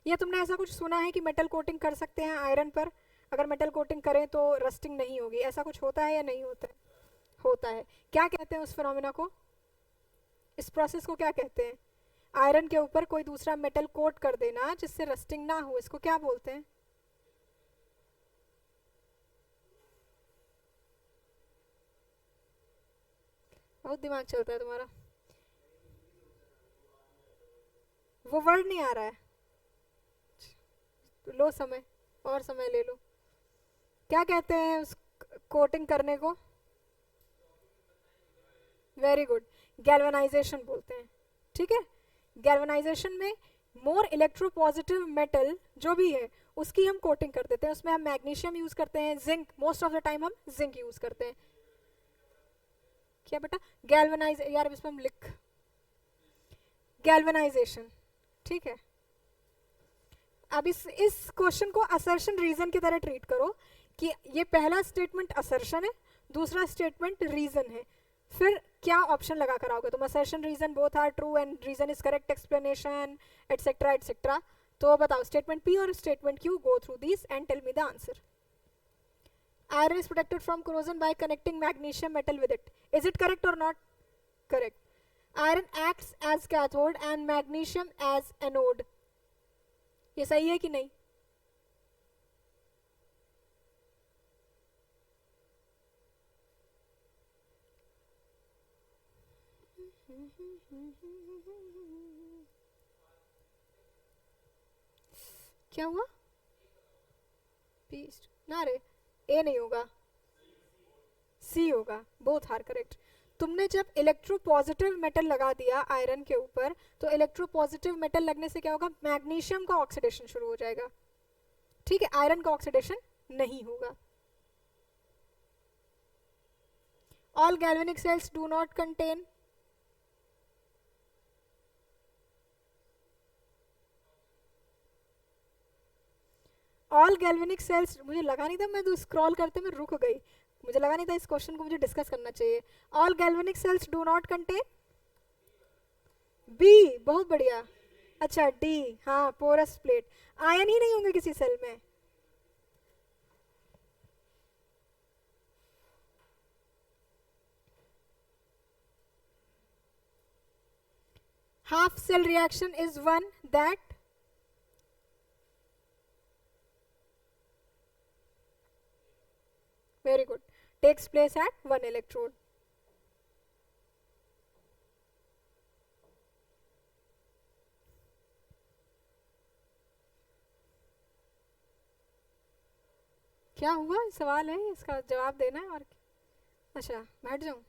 S1: या तुमने ऐसा कुछ सुना है कि मेटल कोटिंग कर सकते हैं आयरन पर? अगर मेटल कोटिंग करें तो रस्टिंग नहीं होगी, ऐसा कुछ होता है या नहीं होता है? होता है। क्या कहते हैं उस फिनोमेना को? इस प्रोसेस को क्या कहते हैं? आयरन के ऊपर कोई दूसरा मेटल कोट कर देना जिससे रस्टिंग ना हो, इसको क्या बोलते हैं? बहुत दिमाग चलता है तुम्हारा, वो वर्ड नहीं आ रहा है, लो समय, और समय ले लो। क्या कहते हैं उस कोटिंग करने को? वेरी गुड, गैल्वेनाइजेशन बोलते हैं, ठीक है। गैल्वेनाइजेशन में मोर इलेक्ट्रोपॉजिटिव मेटल जो भी है उसकी हम कोटिंग कर देते हैं, उसमें हम मैग्नीशियम यूज करते हैं, zinc, most of the time हम जिंक यूज करते हैं। क्या बेटा? गैल्वेनाइज, यार इसमें हम लिख, गैल्वेनाइजेशन, ठीक है। अब इस क्वेश्चन को असर्शन रीजन की तरह ट्रीट करो कि ये पहला स्टेटमेंट असर्शन है, दूसरा स्टेटमेंट रीजन है, फिर क्या ऑप्शन लगा कर आओगे तुम? Assertion reason both are true and reason is correct explanation etcetera etcetera. तो बताओ स्टेटमेंट पी और statement Q, go through this and tell me the answer. Iron is protected from corrosion by connecting magnesium metal with it. Is it correct or not? Correct. Iron acts as cathode and magnesium as anode. ये सही है कि नहीं? क्या हुआ? पीस्ट ना रे, ए नहीं होगा, सी होगा, बोथ आर करेक्ट। तुमने जब इलेक्ट्रोपॉजिटिव मेटल लगा दिया आयरन के ऊपर तो इलेक्ट्रोपॉजिटिव मेटल लगने से क्या होगा? मैग्नीशियम का ऑक्सीडेशन शुरू हो जाएगा, ठीक है, आयरन का ऑक्सीडेशन नहीं होगा। All galvanic cells do not contain, all galvanic cells, मुझे लगा नहीं था, मैं तो स्क्रॉल करते में रुक गई, मुझे लगा नहीं था इस क्वेश्चन को मुझे डिस्कस करना चाहिए। All galvanic cells do not contain, B, बहुत बढ़िया। अच्छा डी, हाँ पोरस प्लेट, आयन ही नहीं होंगे किसी सेल में। half cell reaction is one that very good takes place at one electrode. क्या हुआ? सवाल है, इसका जवाब देना है और अच्छा बैठ जाऊं?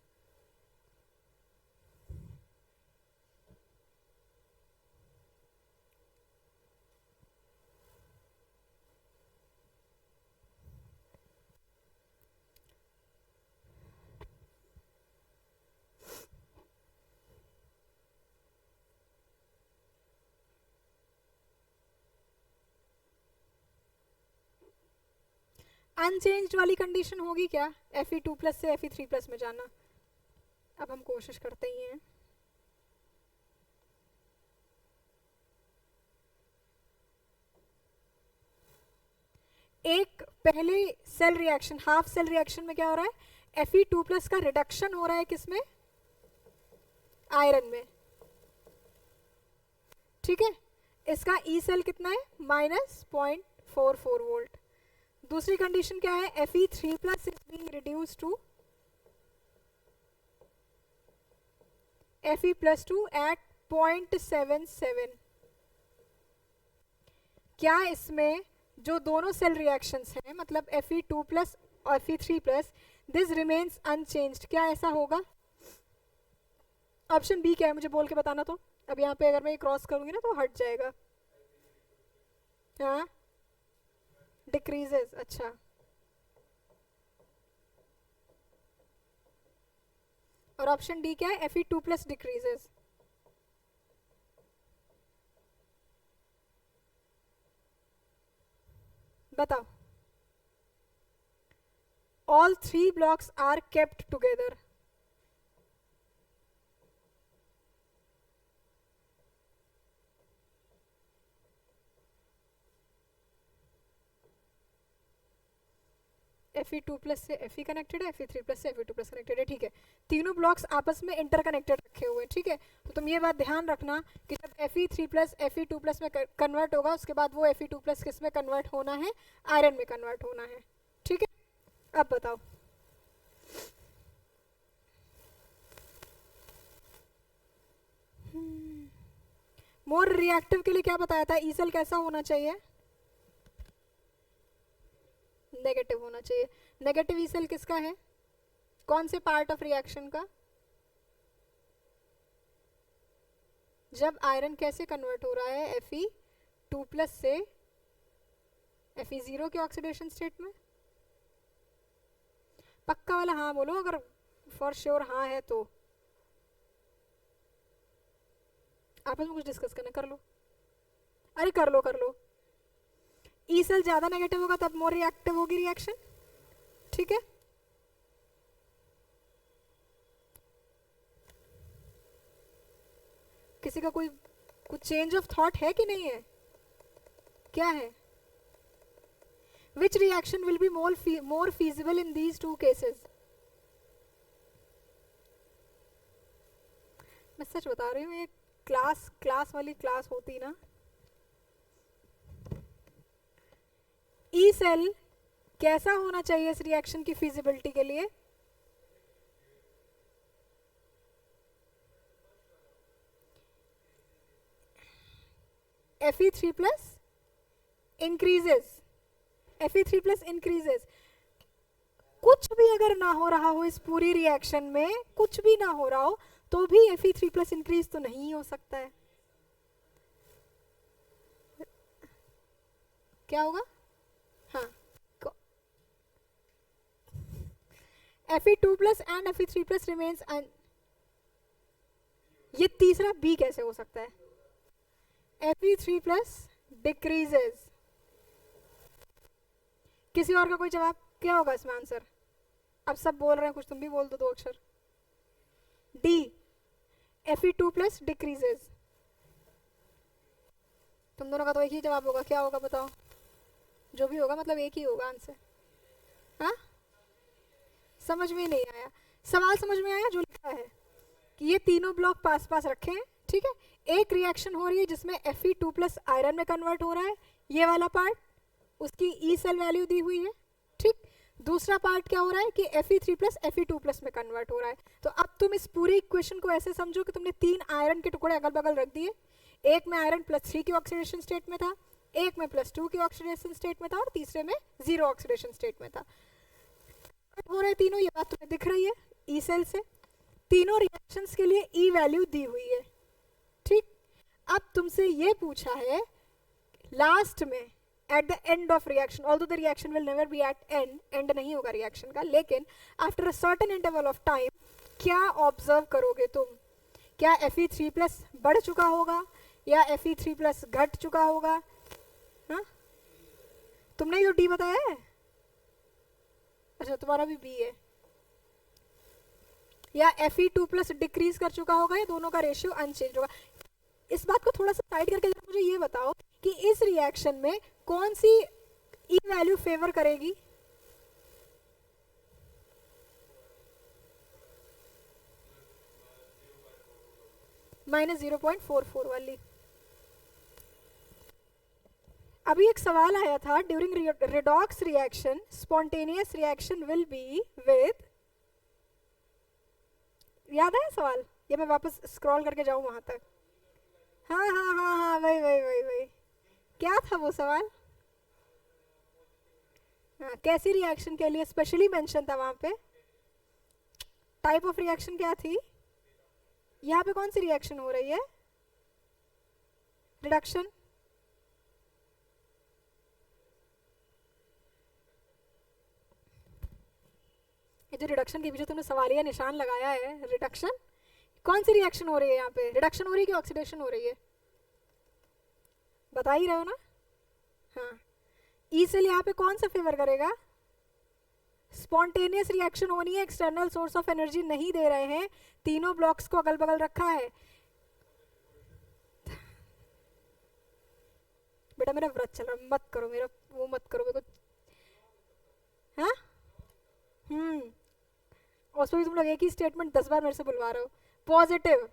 S1: अनचेंज्ड वाली कंडीशन होगी क्या? Fe2+ से Fe3+ में जाना। अब हम कोशिश करते ही हैं। एक पहले cell reaction, half cell reaction में क्या हो रहा है? Fe2+ का रिडक्शन हो रहा है किसमें? आयरन में। ठीक है, इसका ई सेल कितना है? -0.44 वोल्ट। दूसरी कंडीशन क्या है? Fe3+ is being reduced to Fe+2 at 0.77। क्या इसमें जो दोनों सेल रिएक्शंस हैं, मतलब Fe2+ और Fe3+, दिस रिमेन्स अनचेंज्ड, क्या ऐसा होगा? ऑप्शन बी क्या है? मुझे बोल के बताना। तो अब यहाँ पे अगर मैं ये क्रॉस करूंगी ना तो हट जाएगा। हाँ, डिक्रीजेस। अच्छा, और ऑप्शन डी क्या है? Fe2+ decreases. बताओ। All 3 blocks are kept together. Fe2+ से Fe कनेक्टेड है, Fe3+ से Fe2+ कनेक्टेड है। ठीक है, तीनों ब्लॉक्स आपस में इंटरकनेक्टेड रखे हुए हैं। ठीक है, तो तुम ये बात ध्यान रखना कि जब Fe3+ Fe2+ में कन्वर्ट होगा, उसके बाद वो Fe2+ किस में कन्वर्ट होना है? आयरन में कन्वर्ट होना है। ठीक है, अब बताओ। मोर रिएक्टिव के लिए क्या बताया था? ई सेल कैसा होना चाहिए? नेगेटिव होना चाहिए। नेगेटिव ई सेल किसका है? कौन से पार्ट ऑफ रिएक्शन का? जब आयरन कैसे कन्वर्ट हो रहा है? Fe2+ से Fe0 के ऑक्सीडेशन स्टेट में। पक्का वाला हाँ बोलो अगर फॉर श्योर हाँ है तो। आपस में कुछ डिस्कस करना, कर लो। अरे कर लो, कर लो। ई सेल ज्यादा नेगेटिव होगा तब मोर रिएक्टिव होगी रिएक्शन। ठीक है, किसी का कोई कुछ चेंज ऑफ थॉट है कि नहीं है? क्या है? Which reaction will be more feasible in these 2 cases? मैं सच बता रही हूँ, ये क्लास वाली क्लास होती ना। ई सेल कैसा होना चाहिए इस रिएक्शन की फिजिबिलिटी के लिए? Fe3+ increases. Fe3+ increases. कुछ भी अगर ना हो रहा हो इस पूरी रिएक्शन में, कुछ भी ना हो रहा हो, तो भी Fe3+ इंक्रीज तो नहीं हो सकता है। क्या होगा? हाँ, Fe2+ एंड Fe3+ रिमेन्स। ये तीसरा बी कैसे हो सकता है? Fe3+ decreases. किसी और का कोई जवाब? क्या होगा इसमें आंसर? अब सब बोल रहे हैं, कुछ तुम भी बोल दो 2 अक्षर। D, Fe2+ decreases. तुम दोनों का तो एक ही जवाब होगा। क्या होगा बताओ? जो भी होगा मतलब एक ही होगा आंसर। हाँ, समझ में नहीं आया? सवाल समझ में आया जो लिखा है कि ये तीनों ब्लॉक पास पास रखे हैं। ठीक है, एक रिएक्शन हो रही है जिसमें Fe2 प्लस आयरन में कन्वर्ट हो रहा है, ये वाला पार्ट, उसकी ई सेल वैल्यू दी हुई है, ठीक। दूसरा पार्ट क्या हो रहा है कि Fe3 प्लस Fe2 प्लस में कन्वर्ट हो रहा है। तो अब तुम इस पूरी इक्वेशन को ऐसे समझो कि तुमने 3 आयरन के टुकड़े अगल बगल रख दिए, एक में आयरन +3 की ऑक्सीडेशन स्टेट में था, एक में +2 की ऑक्सीडेशन स्टेट में था, और तीसरे में 0 ऑक्सीडेशन स्टेट में था। हो रहे तीनों, ये बात तुम्हें दिख रही है ई सेल से। तीनों रिएक्शंस के लिए ई वैल्यू दी हुई है, ठीक। अब तुमसे ये पूछा है लास्ट में at the end of reaction, although the reaction will never be at end नहीं होगा रिएक्शन का, लेकिन after a certain interval of time क्या ऑब्जर्व करोगे तुम? क्या Fe3 प्लस बढ़ चुका होगा या Fe3 प्लस घट चुका होगा? हाँ, तुमने ही तो डी बताया है। अच्छा, तुम्हारा भी बी है। या Fe2 प्लस डिक्रीज कर चुका होगा या दोनों का रेशियो अनचेंज होगा? इस बात को थोड़ा सा साइड करके मुझे ये बताओ कि इस रिएक्शन में कौन सी ई वैल्यू फेवर करेगी? -0.44 वाली। अभी एक सवाल आया था, during redox reaction spontaneous reaction will be with, याद है सवाल? ये मैं वापस स्क्रॉल करके जाऊं वहां तक। हाँ हाँ हाँ हाँ, वही वही वही वही, क्या था वो सवाल? हाँ, कैसी रिएक्शन के लिए स्पेशली मेंशन था वहां पे? टाइप ऑफ रिएक्शन क्या थी? यहाँ पे कौन सी रिएक्शन हो रही है? रिडक्शन। ये जो रिडक्शन के पीछे तुमने सवालिया निशान लगाया है, रिडक्शन कौन सी रिएक्शन हो रही है? यहाँ पे रिडक्शन हो रही है कि ऑक्सीडेशन हो रही है? बता ही रहे हो ना? हाँ, ई सेल यहाँ पे कौन सा फेवर करेगा? स्पॉन्टेनियस रिएक्शन होनी है, एक्सटर्नल सोर्स ऑफ एनर्जी नहीं दे रहे हैं, तीनों ब्लॉक्स को अगल बगल रखा है। बेटा मेरा व्रत चल रहा, मत करो मेरा वो, मत करो मेरे को। हाँ, और उसमें तुम लोग एक ही स्टेटमेंट 10 बार मेरे से बुलवा रहे हो। पॉजिटिव।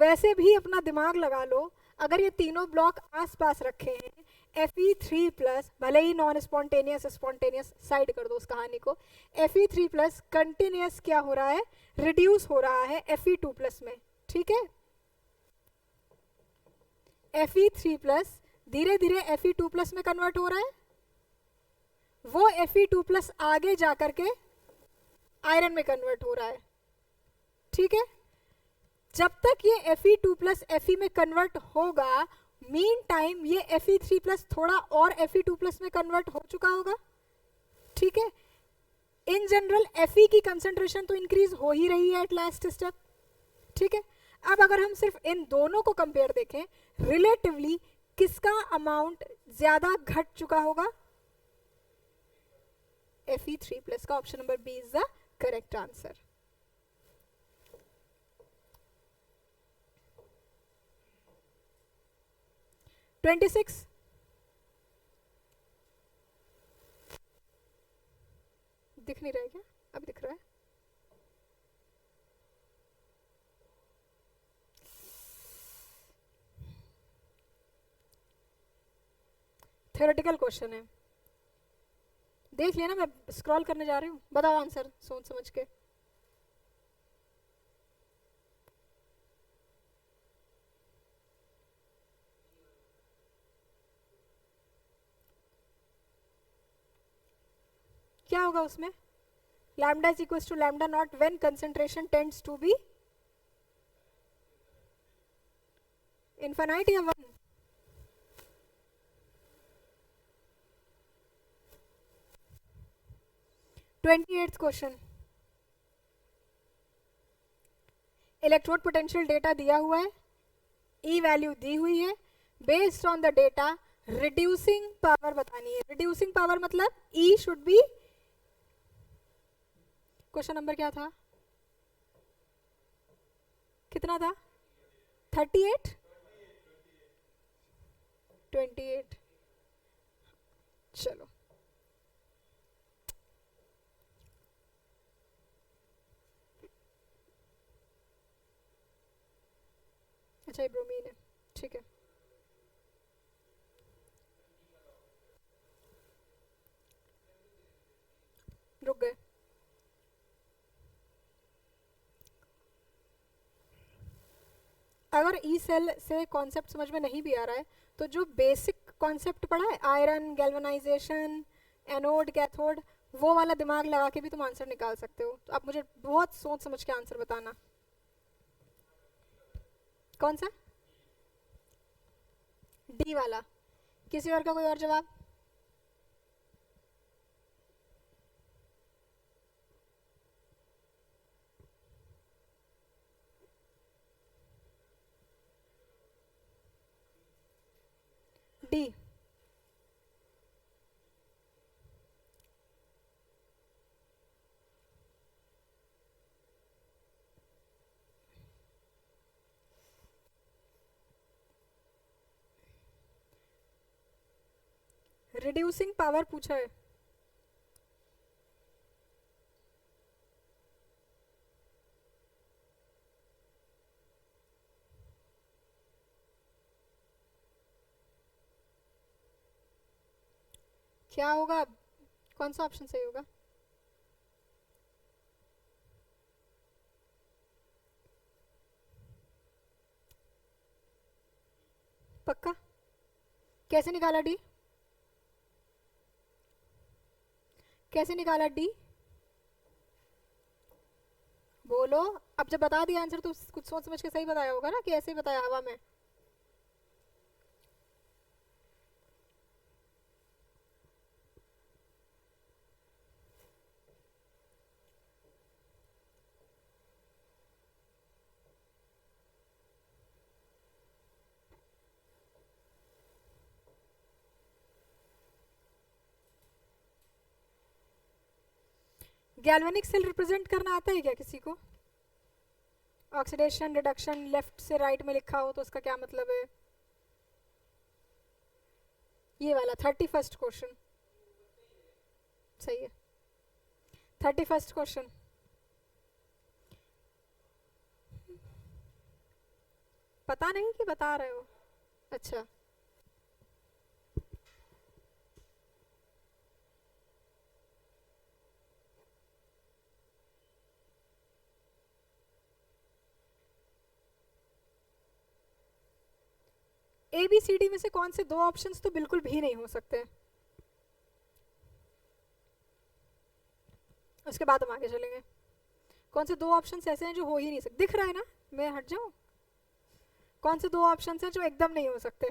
S1: वैसे भी अपना दिमाग लगा लो, अगर ये तीनों ब्लॉक आसपास रखे हैं, Fe3 प्लस, भले ही नॉन स्पॉन्टेनियस स्पॉन्टेनियस साइड कर दो उस कहानी को, Fe3 प्लस कंटिन्यूस क्या हो रहा है? रिड्यूस हो रहा है Fe2 प्लस में, ठीक है। Fe3 प्लस धीरे धीरे Fe2 प्लस में कन्वर्ट हो रहा है, वो Fe2 प्लस आगे जाकर के आयरन में कन्वर्ट हो रहा है, ठीक है। जब तक ये Fe2 प्लस Fe में कन्वर्ट होगा, मीन टाइम ये Fe3 प्लस थोड़ा और Fe2 प्लस में कन्वर्ट हो चुका होगा, ठीक है। इन जनरल Fe की कंसेंट्रेशन तो इंक्रीज हो ही रही है एट लास्ट स्टेप, ठीक है। अब अगर हम सिर्फ इन दोनों को कंपेयर देखें, रिलेटिवली किसका अमाउंट ज्यादा घट चुका होगा? Fe3 प्लस का। Option number B is the correct answer. (26) दिख नहीं रहा है क्या? अब दिख रहा है। थ्योरेटिकल क्वेश्चन है, देख लिया ना, मैं स्क्रॉल करने जा रही हूँ। बताओ आंसर सोच समझ के। क्या होगा उसमें? Lambda is equal to lambda not when concentration tends to be infinite या 1? Twenty question, electrode potential data दिया हुआ है, ई वैल्यू दी हुई है, based on the data reducing power बतानी है। रिड्यूसिंग पावर मतलब E should be, question number क्या था? कितना था? 38? 28। चलो, अच्छा ये ब्रोमीन है, ठीक है। रुक गए। अगर ई सेल से कॉन्सेप्ट समझ में नहीं भी आ रहा है तो जो बेसिक कॉन्सेप्ट पढ़ा है, आयरन, गैल्वेनाइजेशन, एनोड, कैथोड, वो वाला दिमाग लगा के भी तुम आंसर निकाल सकते हो। तो अब मुझे बहुत सोच समझ के आंसर बताना। कौन सा? डी वाला। किसी और का कोई और जवाब? डी। रिड्यूसिंग पावर पूछा है। क्या होगा? कौन सा ऑप्शन सही होगा? पक्का? कैसे निकाला डी? कैसे निकाला डी? बोलो। अब जब बता दिया आंसर तो कुछ सोच समझ के सही बताया होगा ना, कि ऐसे ही बताया हवा में? गैल्वेनिक सेल रिप्रेजेंट करना आता है क्या किसी को? ऑक्सीडेशन रिडक्शन लेफ्ट से राइट में लिखा हो तो उसका क्या मतलब है? ये वाला 31st क्वेश्चन सही है। 31st question. पता नहीं कि बता रहे हो? अच्छा। ए बी सी डी में से कौन से दो ऑप्शंस तो बिल्कुल भी नहीं हो सकते? उसके बाद हम आगे चलेंगे। कौन से दो ऑप्शंस ऐसे हैं जो हो ही नहीं सकते? दिख रहा है ना, मैं हट जाऊं? कौन से दो ऑप्शंस हैं जो एकदम नहीं हो सकते?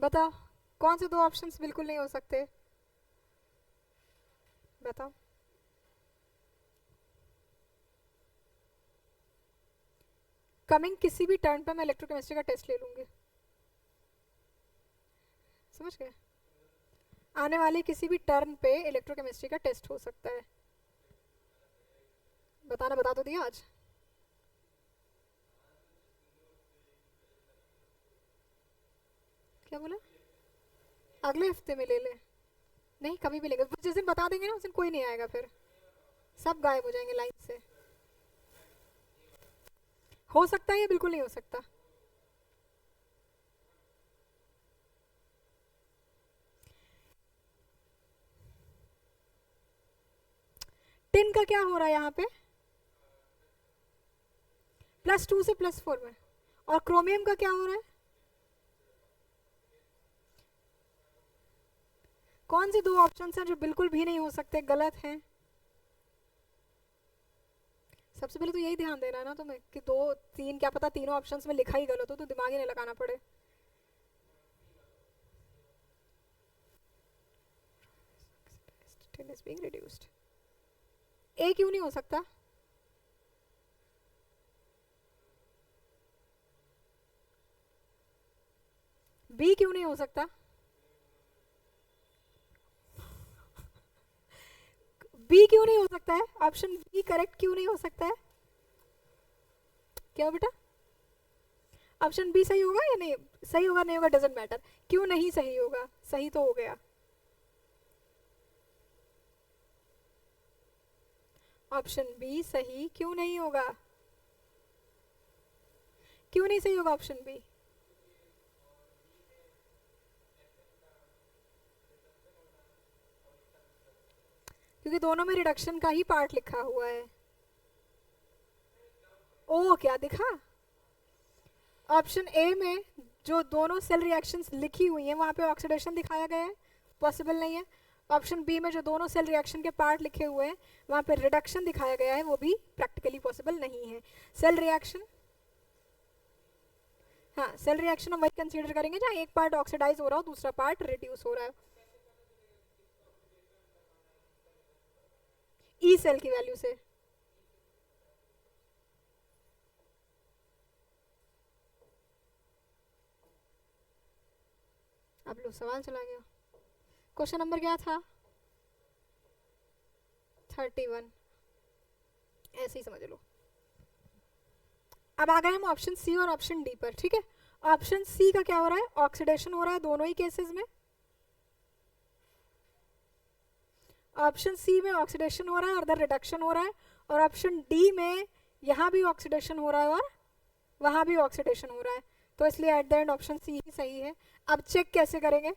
S1: बताओ कौन से दो ऑप्शंस बिल्कुल नहीं हो सकते? बताओ। कमिंग किसी भी टर्न पे मैं इलेक्ट्रोकेमिस्ट्री का टेस्ट ले लूंगी, समझ गए? आने वाले किसी भी टर्न पे इलेक्ट्रोकेमिस्ट्री का टेस्ट हो सकता है। बताना बता तो दिया आज। क्या बोला? अगले हफ्ते में ले ले? नहीं, कभी भी लेगा। जिस दिन बता देंगे ना उस दिन कोई नहीं आएगा, फिर सब गायब हो जाएंगे लाइन से। हो सकता है या बिल्कुल नहीं हो सकता? टिन का क्या हो रहा है यहाँ पे? +2 से +4 में। और क्रोमियम का क्या हो रहा है? कौन से दो ऑप्शन हैं जो बिल्कुल भी नहीं हो सकते, गलत हैं? सबसे पहले तो यही ध्यान देना है ना तुम्हें कि दो तीन, क्या पता तीनों ऑप्शंस में लिखा ही गलत हो तो दिमाग ही नहीं लगाना पड़े। Tin is being reduced। ए क्यों नहीं हो सकता? बी क्यों नहीं हो सकता? बी क्यों नहीं हो सकता है? ऑप्शन बी करेक्ट क्यों नहीं हो सकता है? क्या बेटा? ऑप्शन बी सही होगा या नहीं? सही होगा नहीं होगा डजेंट मैटर। क्यों नहीं सही होगा? सही तो हो गया। ऑप्शन बी सही क्यों नहीं होगा? क्यों नहीं सही होगा ऑप्शन बी? क्योंकि दोनों में रिडक्शन का ही पार्ट लिखा हुआ है। ओ क्या दिखा? ऑप्शन ए में जो दोनों सेल रिएक्शंस लिखी हुई हैं वहां पे ऑक्सीडेशन दिखाया गया है, पॉसिबल नहीं है। ऑप्शन बी में जो दोनों सेल रिएक्शन के पार्ट लिखे हुए हैं वहां पे रिडक्शन दिखाया गया है, वो भी प्रैक्टिकली पॉसिबल नहीं है। सेल रिएक्शन, हाँ सेल रिएक्शन हम वही कंसीडर करेंगे जहाँ एक पार्ट ऑक्सीडाइज हो रहा हो, दूसरा पार्ट रिड्यूस हो रहा है। ई सेल की वैल्यू से। अब लो सवाल चला गया। क्वेश्चन नंबर क्या था? 31। ऐसे ही समझ लो। अब आ गए हम ऑप्शन सी और ऑप्शन डी पर, ठीक है। ऑप्शन सी का क्या हो रहा है? ऑक्सीडेशन हो रहा है दोनों ही केसेस में। ऑप्शन सी में ऑक्सीडेशन हो रहा है और इधर रिडक्शन हो रहा है, और ऑप्शन डी में यहाँ भी ऑक्सीडेशन हो रहा है और वहां भी ऑक्सीडेशन हो रहा है, तो इसलिए at the end option C ही सही है। अब चेक कैसे करेंगे?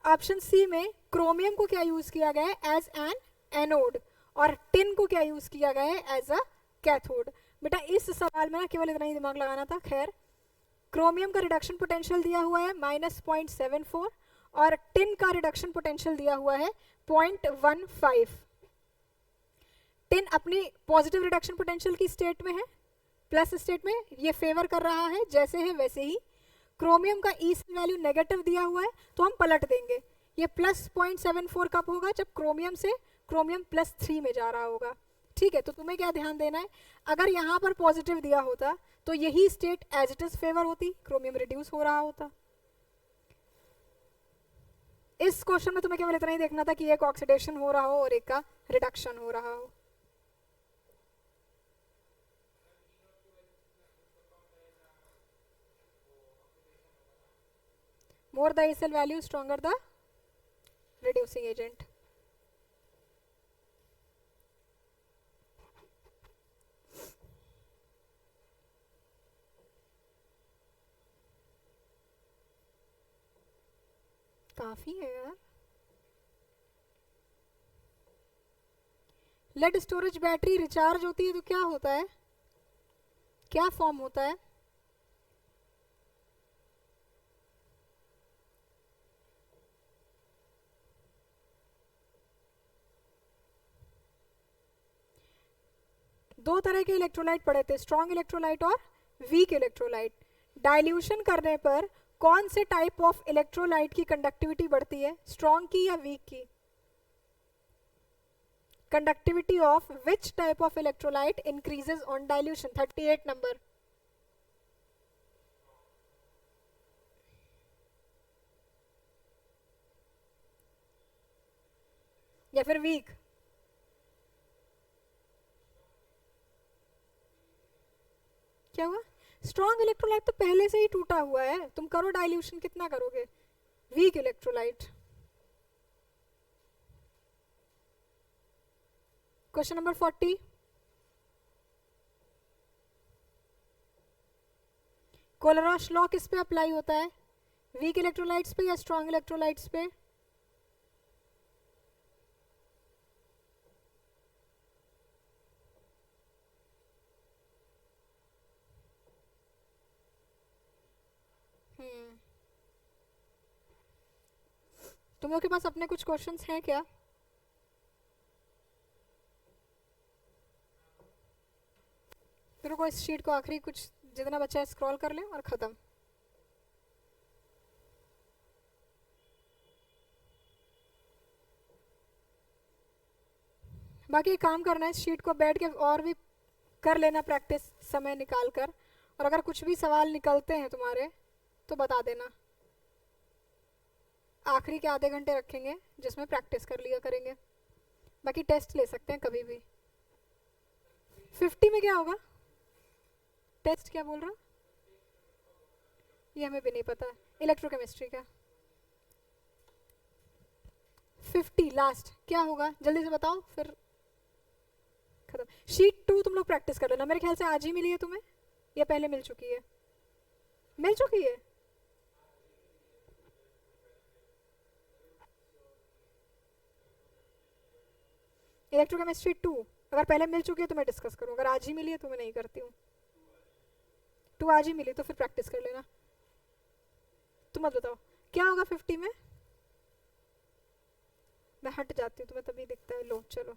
S1: ऑप्शन सी में क्रोमियम को क्या यूज किया गया है? एज एन एनोड, और टिन को क्या यूज किया गया है? As a cathode. बेटा इस सवाल में ना केवल इतना ही दिमाग लगाना था। खैर, क्रोमियम का रिडक्शन पोटेंशियल दिया हुआ है -0.74 और टिन का रिडक्शन पोटेंशियल दिया हुआ है 0.15। टिन अपनी पॉजिटिव रिडक्शन पोटेंशियल की स्टेट में है, प्लस स्टेट में, ये फेवर कर रहा है जैसे है वैसे ही। क्रोमियम का ई सेल वैल्यू नेगेटिव दिया हुआ है तो हम पलट देंगे। ये +0.74 कब होगा? जब क्रोमियम से क्रोमियम +3 में जा रहा होगा, ठीक है। तो तुम्हें क्या ध्यान देना है, अगर यहाँ पर पॉजिटिव दिया होता तो यही state as it is favour होती, क्रोमियम रिड्यूस हो रहा होता। इस क्वेश्चन में तुम्हें केवल इतना ही देखना था कि एक ऑक्सीडेशन हो रहा हो और एक का रिडक्शन हो रहा हो। More the E cell value, stronger the reducing agent. काफी है यार। लेड स्टोरेज बैटरी रिचार्ज होती है तो क्या होता है? क्या फॉर्म होता है? दो तरह के इलेक्ट्रोलाइट पढ़े थे, स्ट्रॉन्ग इलेक्ट्रोलाइट और वीक इलेक्ट्रोलाइट। डाइल्यूशन करने पर कौन से टाइप ऑफ इलेक्ट्रोलाइट की कंडक्टिविटी बढ़ती है, स्ट्रॉन्ग की या वीक की? Conductivity of which type of electrolyte increases on dilution? 38 number. या फिर वीक? क्या हुआ? स्ट्रॉन्ग इलेक्ट्रोलाइट तो पहले से ही टूटा हुआ है, तुम करो डाइल्यूशन, कितना करोगे? Weak electrolyte. Question number 40। Kohlrausch law किस पे अप्लाई होता है, वीक इलेक्ट्रोलाइट्स पे या स्ट्रॉन्ग इलेक्ट्रोलाइट्स पे? तुम लोग के पास अपने कुछ क्वेश्चंस हैं क्या? फिर को इस शीट को आखिरी कुछ जितना बचा है स्क्रॉल कर लें और खत्म। बाकी काम करना है, इस शीट को बैठ के और भी कर लेना प्रैक्टिस समय निकाल कर, और अगर कुछ भी सवाल निकलते हैं तुम्हारे तो बता देना। आखिरी के आधे घंटे रखेंगे जिसमें प्रैक्टिस कर लिया करेंगे। बाकी टेस्ट ले सकते हैं कभी भी। 50 में क्या होगा? टेस्ट क्या बोल रहा? ये हमें भी नहीं पता। इलेक्ट्रोकेमिस्ट्री का 50 लास्ट क्या होगा, जल्दी से बताओ फिर खत्म। शीट 2 तुम लोग प्रैक्टिस कर लेना, मेरे ख्याल से आज ही मिली है तुम्हें या पहले मिल चुकी है? मिल चुकी है। इलेक्ट्रोकेमिस्ट्री 2 अगर पहले मिल चुकी है तो मैं डिस्कस करूँ, अगर आज ही मिली है तो मैं नहीं करती हूँ। 2 आज ही मिली तो फिर प्रैक्टिस कर लेना। तुम मत बताओ क्या होगा 50 में। मैं हट जाती हूँ, तुम्हें तभी दिखता है। लो चलो,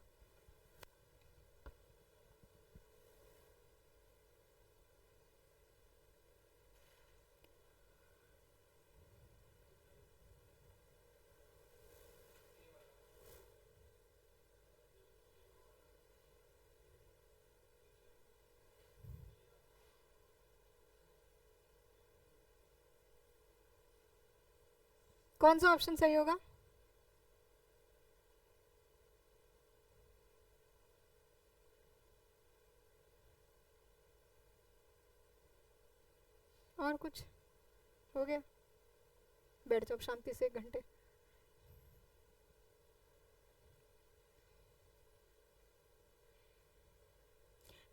S1: कौन सा ऑप्शन सही होगा? और कुछ हो गया? बैठ जाओ शांति से 1 घंटे।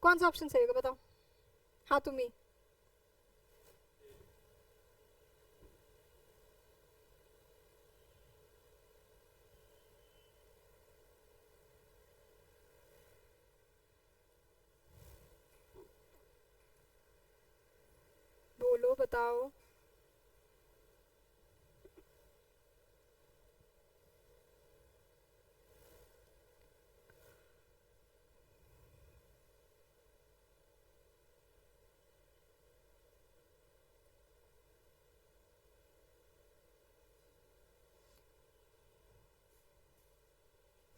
S1: कौन सा ऑप्शन सही होगा बताओ। हाँ तुम ही। बोलो बताओ।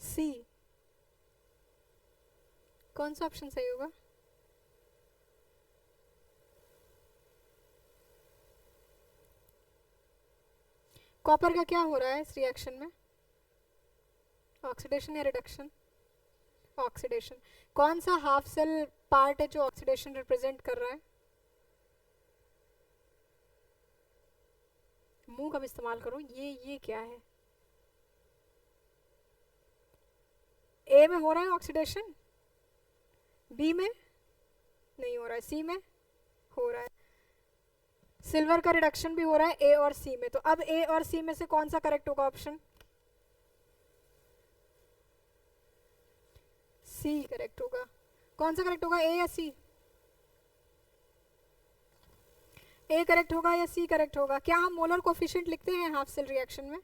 S1: सी। कौन सा ऑप्शन सही होगा? कॉपर का क्या हो रहा है इस रिएक्शन में? ऑक्सीडेशन या रिडक्शन? ऑक्सीडेशन। कौन सा हाफ सेल पार्ट है जो ऑक्सीडेशन रिप्रेजेंट कर रहा है? मुंह कब इस्तेमाल करो, ये क्या है? ए में हो रहा है ऑक्सीडेशन, बी में नहीं हो रहा है, सी में हो रहा है। सिल्वर का रिडक्शन भी हो रहा है ए और सी में, तो अब ए और सी में से कौन सा करेक्ट होगा ऑप्शन? सी करेक्ट होगा। कौन सा करेक्ट होगा, ए या सी? ए करेक्ट होगा या सी करेक्ट होगा? क्या हम मोलर कोफिशिएंट लिखते हैं हाफ सेल रिएक्शन में?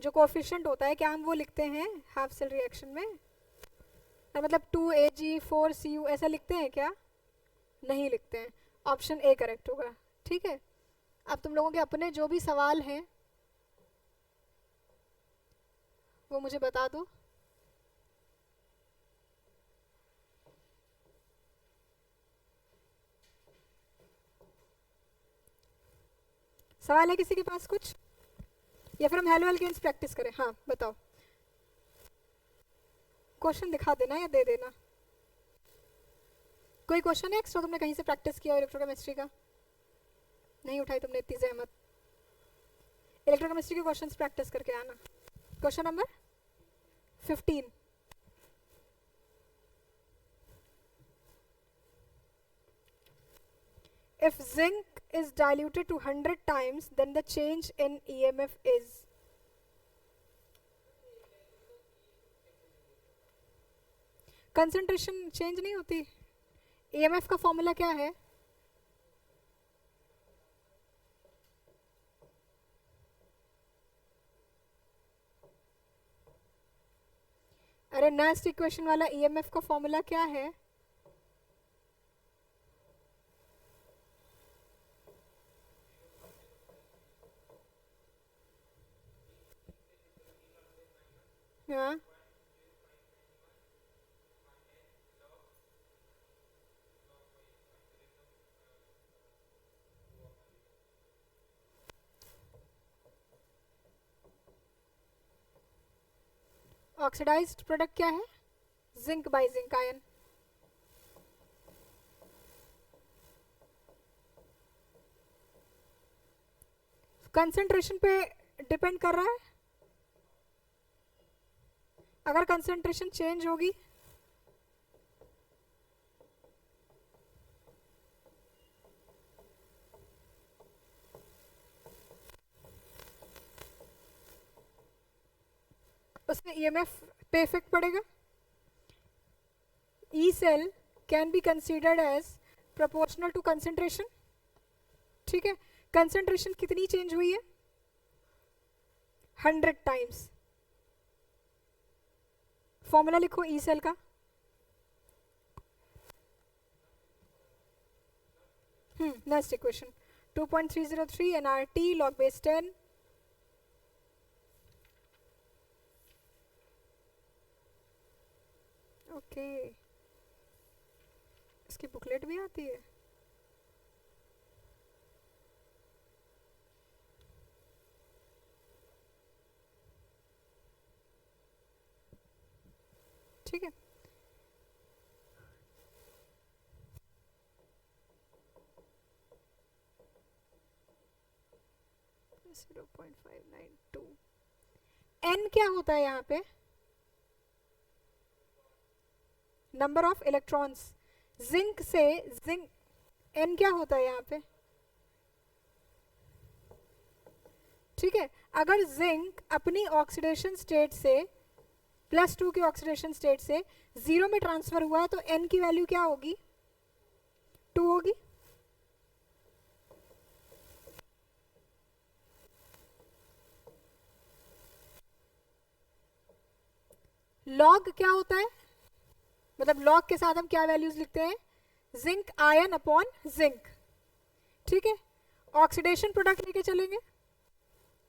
S1: जो कोफिशिएंट होता है क्या हम वो लिखते हैं हाफ सेल रिएक्शन में? मतलब 2Ag4Cu ऐसा लिखते हैं क्या? नहीं लिखते हैं। ऑप्शन ए करेक्ट होगा। ठीक है, अब तुम लोगों के अपने जो भी सवाल हैं वो मुझे बता दो। सवाल है किसी के पास कुछ, या फिर हम हेलो एल्केन्स प्रैक्टिस करें? हाँ बताओ। क्वेश्चन दिखा देना या दे देना। कोई क्वेश्चन है एक्स्ट्रा तुमने कहीं से प्रैक्टिस किया इलेक्ट्रोकेमिस्ट्री का? नहीं उठाई तुमने इतनी जहमत। इलेक्ट्रोकेमिस्ट्री के क्वेश्चंस प्रैक्टिस करके आना। Question number 15। If zinc is diluted to 100 times, then the change in EMF is? Concentration change नहीं होती। EMF का फॉर्मूला क्या है? अरे नेक्स्ट इक्वेशन वाला EMF का फॉर्मूला क्या है? हाँ ऑक्सीडाइज्ड प्रोडक्ट क्या है? Zinc by zinc ion. Concentration पे डिपेंड कर रहा है। अगर कंसंट्रेशन चेंज होगी उसमें ईएमएफ पे इफेक्ट पड़ेगा। E cell can be considered as proportional to concentration. ठीक है, कंसंट्रेशन कितनी चेंज हुई है? 100 टाइम्स। फॉर्मूला लिखो ई सेल का। Next equation 2.303 nRT log base 10 okay इसकी बुकलेट भी आती है। ठीक है, n क्या होता है यहाँ पे? Number of electrons. जिंक से जिंक n क्या होता है यहाँ पे? ठीक है, अगर जिंक अपनी ऑक्सीडेशन स्टेट से +2 की ऑक्सीडेशन स्टेट से 0 में ट्रांसफर हुआ है तो n की वैल्यू क्या होगी? 2 होगी। लॉग क्या होता है? मतलब लॉग के साथ हम क्या वैल्यूज लिखते हैं? Zinc ion upon zinc. ठीक है, ऑक्सीडेशन प्रोडक्ट लेके चलेंगे,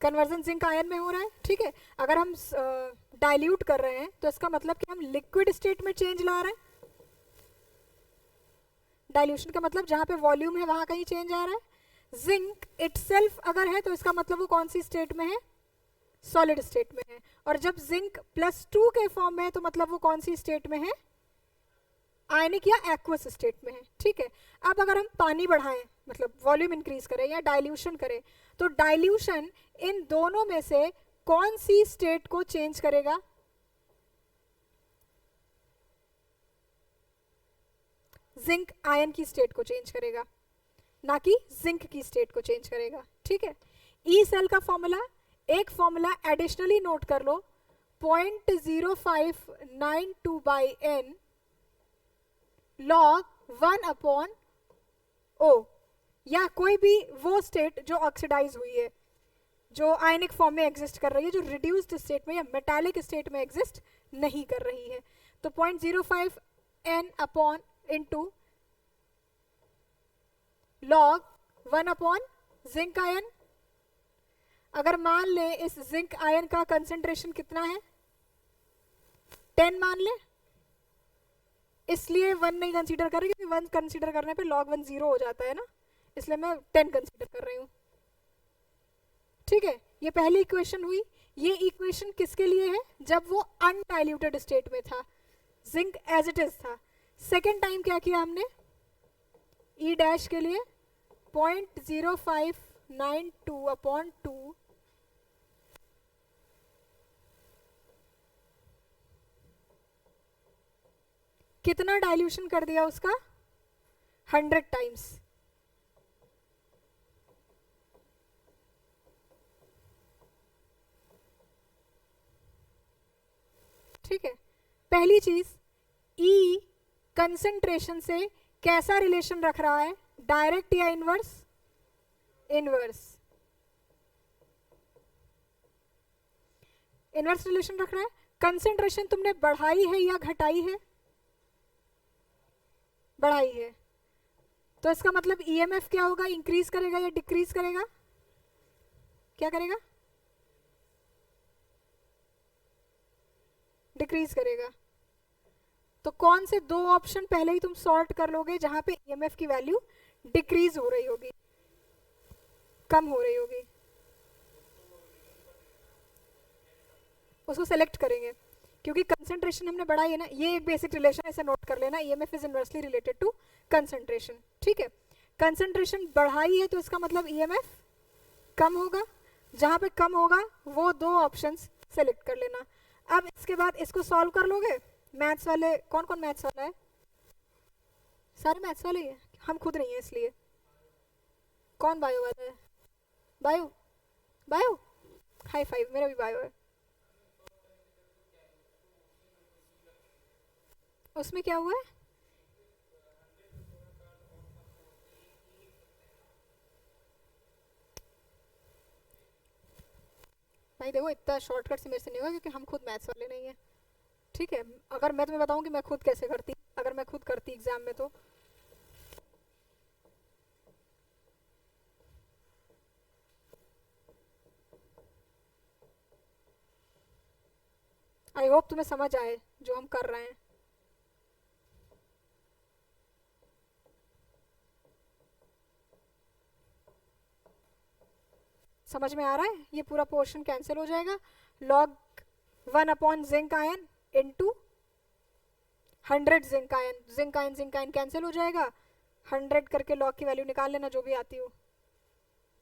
S1: कन्वर्जन जिंक आयन में हो रहा है। ठीक है, अगर हम डाइल्यूट कर रहे हैं तो इसका मतलब कि हम लिक्विड स्टेट में चेंज ला रहे हैं। डाइल्यूशन का मतलब जहां पे वॉल्यूम है वहां कहीं चेंज आ रहा है। जिंक इटसेल्फ अगर है तो इसका मतलब वो कौन सी स्टेट में है? सॉलिड स्टेट में है। और जब जिंक +2 के फॉर्म में है तो मतलब वो कौन सी स्टेट में है? आयनिक या एक्वस स्टेट में है। ठीक है, अब अगर हम पानी बढ़ाएं मतलब वॉल्यूम इंक्रीज करें या डाइल्यूशन करें तो डाइल्यूशन इन दोनों में से कौन सी स्टेट को चेंज करेगा? जिंक आयन की स्टेट को चेंज करेगा, ना कि जिंक की स्टेट को चेंज करेगा। ठीक है, ई सेल का फॉर्मूला, एक फॉर्मूला एडिशनली नोट कर लो, 0.0592 बाई n log 1 अपॉन ओ, या कोई भी वो स्टेट जो ऑक्सीडाइज हुई है, जो आयनिक फॉर्म में एग्जिस्ट कर रही है, जो रिड्यूस्ड स्टेट में या मेटालिक स्टेट में एग्जिस्ट नहीं कर रही है। तो 0.05 n upon into log 1 upon zinc ion. अगर मान ले इस जिंक आयन का कंसेंट्रेशन कितना है? 10 मान ले, इसलिए 1 नहीं कंसीडर कर रही क्योंकि 1 कंसीडर करने पे log 1 0 हो जाता है ना, इसलिए मैं 10 कंसीडर कर रही हूँ। ठीक है, ये पहली इक्वेशन हुई। ये इक्वेशन किसके लिए है? जब वो अनडाइल्यूटेड स्टेट में था, जिंक एज इट इज था। सेकेंड टाइम क्या किया हमने? ई डैश के लिए 0.0592 अपॉन 2 कितना डाइल्यूशन कर दिया उसका? 100 टाइम्स। ठीक है, पहली चीज, ई कंसंट्रेशन से कैसा रिलेशन रख रहा है? डायरेक्ट या इनवर्स? इनवर्स। इनवर्स रिलेशन रख रहा है। कंसंट्रेशन तुमने बढ़ाई है या घटाई है? बढ़ाई है, तो इसका मतलब ईएमएफ क्या होगा? इंक्रीज करेगा या डिक्रीज करेगा? क्या करेगा? डिक्रीज करेगा। तो कौन से दो ऑप्शन पहले ही तुम सॉर्ट कर लोगे जहां पे ईएमएफ की वैल्यू डिक्रीज हो रही होगी, कम हो रही होगी? उसको सेलेक्ट करेंगे। क्योंकि कंसंट्रेशन हमने बढ़ाई है ना, ये एक बेसिक रिलेशन ऐसे नोट कर लेना, EMF is inversely related to concentration, ठीक है। कंसंट्रेशन बढ़ाई है तो इसका मतलब ईएमएफ कम होगा, जहां पे कम होगा वो दो ऑप्शंस सेलेक्ट कर लेना। अब इसके बाद इसको सॉल्व कर लोगे। मैथ्स वाले, कौन कौन मैथ्स वाला है? सारे मैथ्स वाले ही हैं, हम खुद नहीं है इसलिए। कौन बायो वाला है? बायो, बायो, हाई फाइव, मेरा भी बायो है। उसमें क्या हुआ है? भाई देखो, इतना शॉर्टकट से मेरे से नहीं होगा क्योंकि हम खुद मैथ्स वाले नहीं है, ठीक है। अगर मैं तुम्हें बताऊं कि मैं खुद कैसे करती, अगर मैं खुद करती एग्जाम में, तो आई होप तुम्हें समझ आए जो हम कर रहे हैं। समझ में आ रहा है? ये पूरा पोर्शन कैंसिल हो जाएगा। Log 1 upon zinc ion into 100 zinc ion, zinc ion cancel हो जाएगा। 100 करके लॉग की वैल्यू निकाल लेना, जो भी आती हो।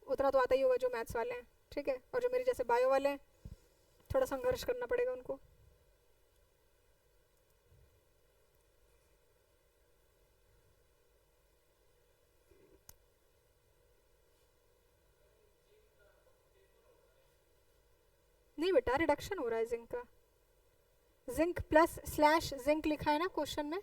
S1: उतना तो आता ही होगा जो मैथ्स वाले हैं, ठीक है। और जो मेरे जैसे बायो वाले हैं, थोड़ा संघर्ष करना पड़ेगा उनको। नहीं बेटा, रिडक्शन हो रहा है जिंक का। जिंक प्लस स्लैश जिंक लिखा है ना क्वेश्चन में।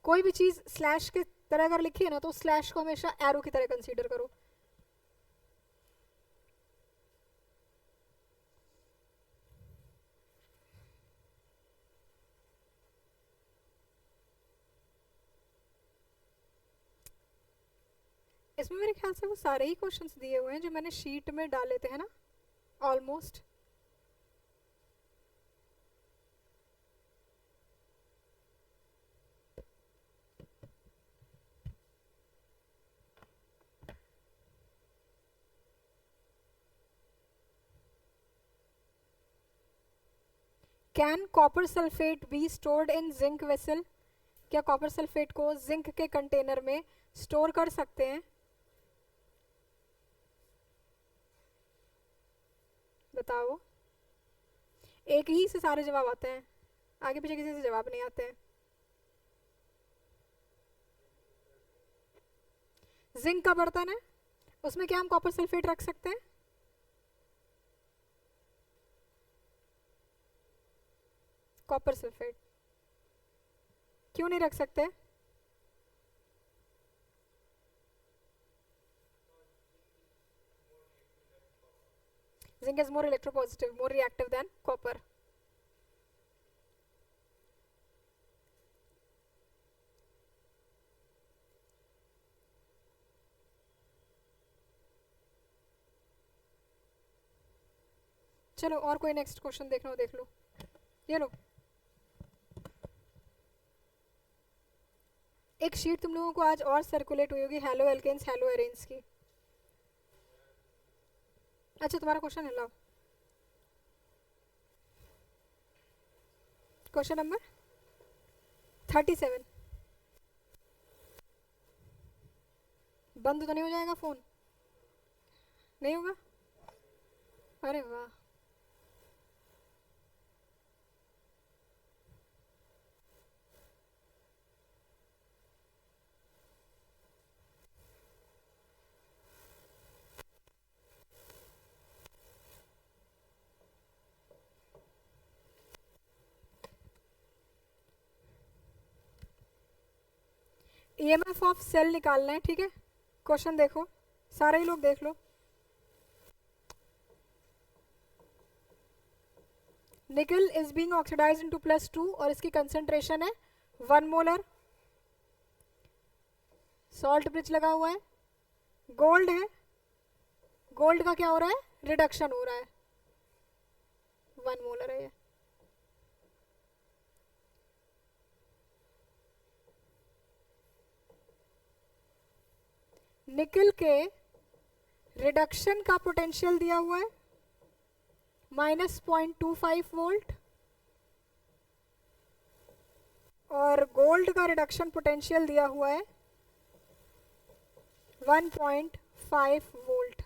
S1: कोई भी चीज स्लैश के तरह अगर लिखी है ना, तो स्लैश को हमेशा एरो की तरह कंसीडर करो। इसमें मेरे ख्याल से वो सारे ही क्वेश्चंस दिए हुए हैं जो मैंने शीट में डाले थे, है ना, almost. Can copper sulphate be stored in zinc vessel? क्या कॉपर सल्फेट को जिंक के कंटेनर में स्टोर कर सकते हैं? बताओ। एक ही से सारे जवाब आते हैं, आगे पीछे किसी से जवाब नहीं आते हैं। जिंक का बर्तन है, उसमें क्या हम कॉपर सल्फेट रख सकते हैं? कॉपर सल्फेट क्यों नहीं रख सकते? Zinc is more electropositive, more reactive than copper. चलो और कोई नेक्स्ट क्वेश्चन देखना हो देख लो। ये लो, एक शीट तुम लोगों को आज और सर्कुलेट हुई होगी हेलो एल्केन्स हेलो एरेन्स की। अच्छा, तुम्हारा क्वेश्चन है, लाओ। Question number 37। बंद तो नहीं हो जाएगा फोन? नहीं होगा? अरे वाह। ईएमएफ ऑफ सेल निकालना है, ठीक है। क्वेश्चन देखो, सारे ही लोग देख लो। निकल इज बीइंग ऑक्सीडाइज्ड इनटू +2 और इसकी कंसंट्रेशन है 1 मोलर। सॉल्ट ब्रिज लगा हुआ है। गोल्ड है, गोल्ड का क्या हो रहा है? रिडक्शन हो रहा है, 1 मोलर है ये। निकल के रिडक्शन का पोटेंशियल दिया हुआ है -0.25 वोल्ट, और गोल्ड का रिडक्शन पोटेंशियल दिया हुआ है 1.5 वोल्ट।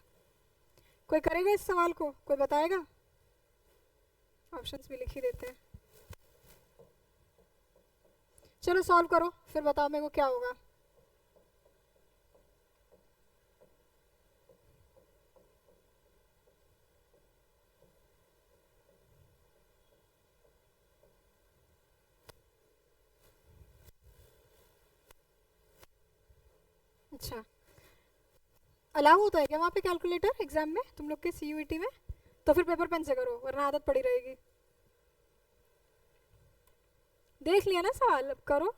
S1: कोई करेगा इस सवाल को? कोई बताएगा? ऑप्शंस भी लिख ही देते हैं। चलो सॉल्व करो, फिर बताओ मेरे को क्या होगा। अच्छा, अलाउ होता है क्या वहाँ पे कैलकुलेटर एग्जाम में तुम लोग के सीयूईटी में? तो फिर पेपर पेन से करो वरना आदत पड़ी रहेगी। देख लिया ना सवाल, अब करो।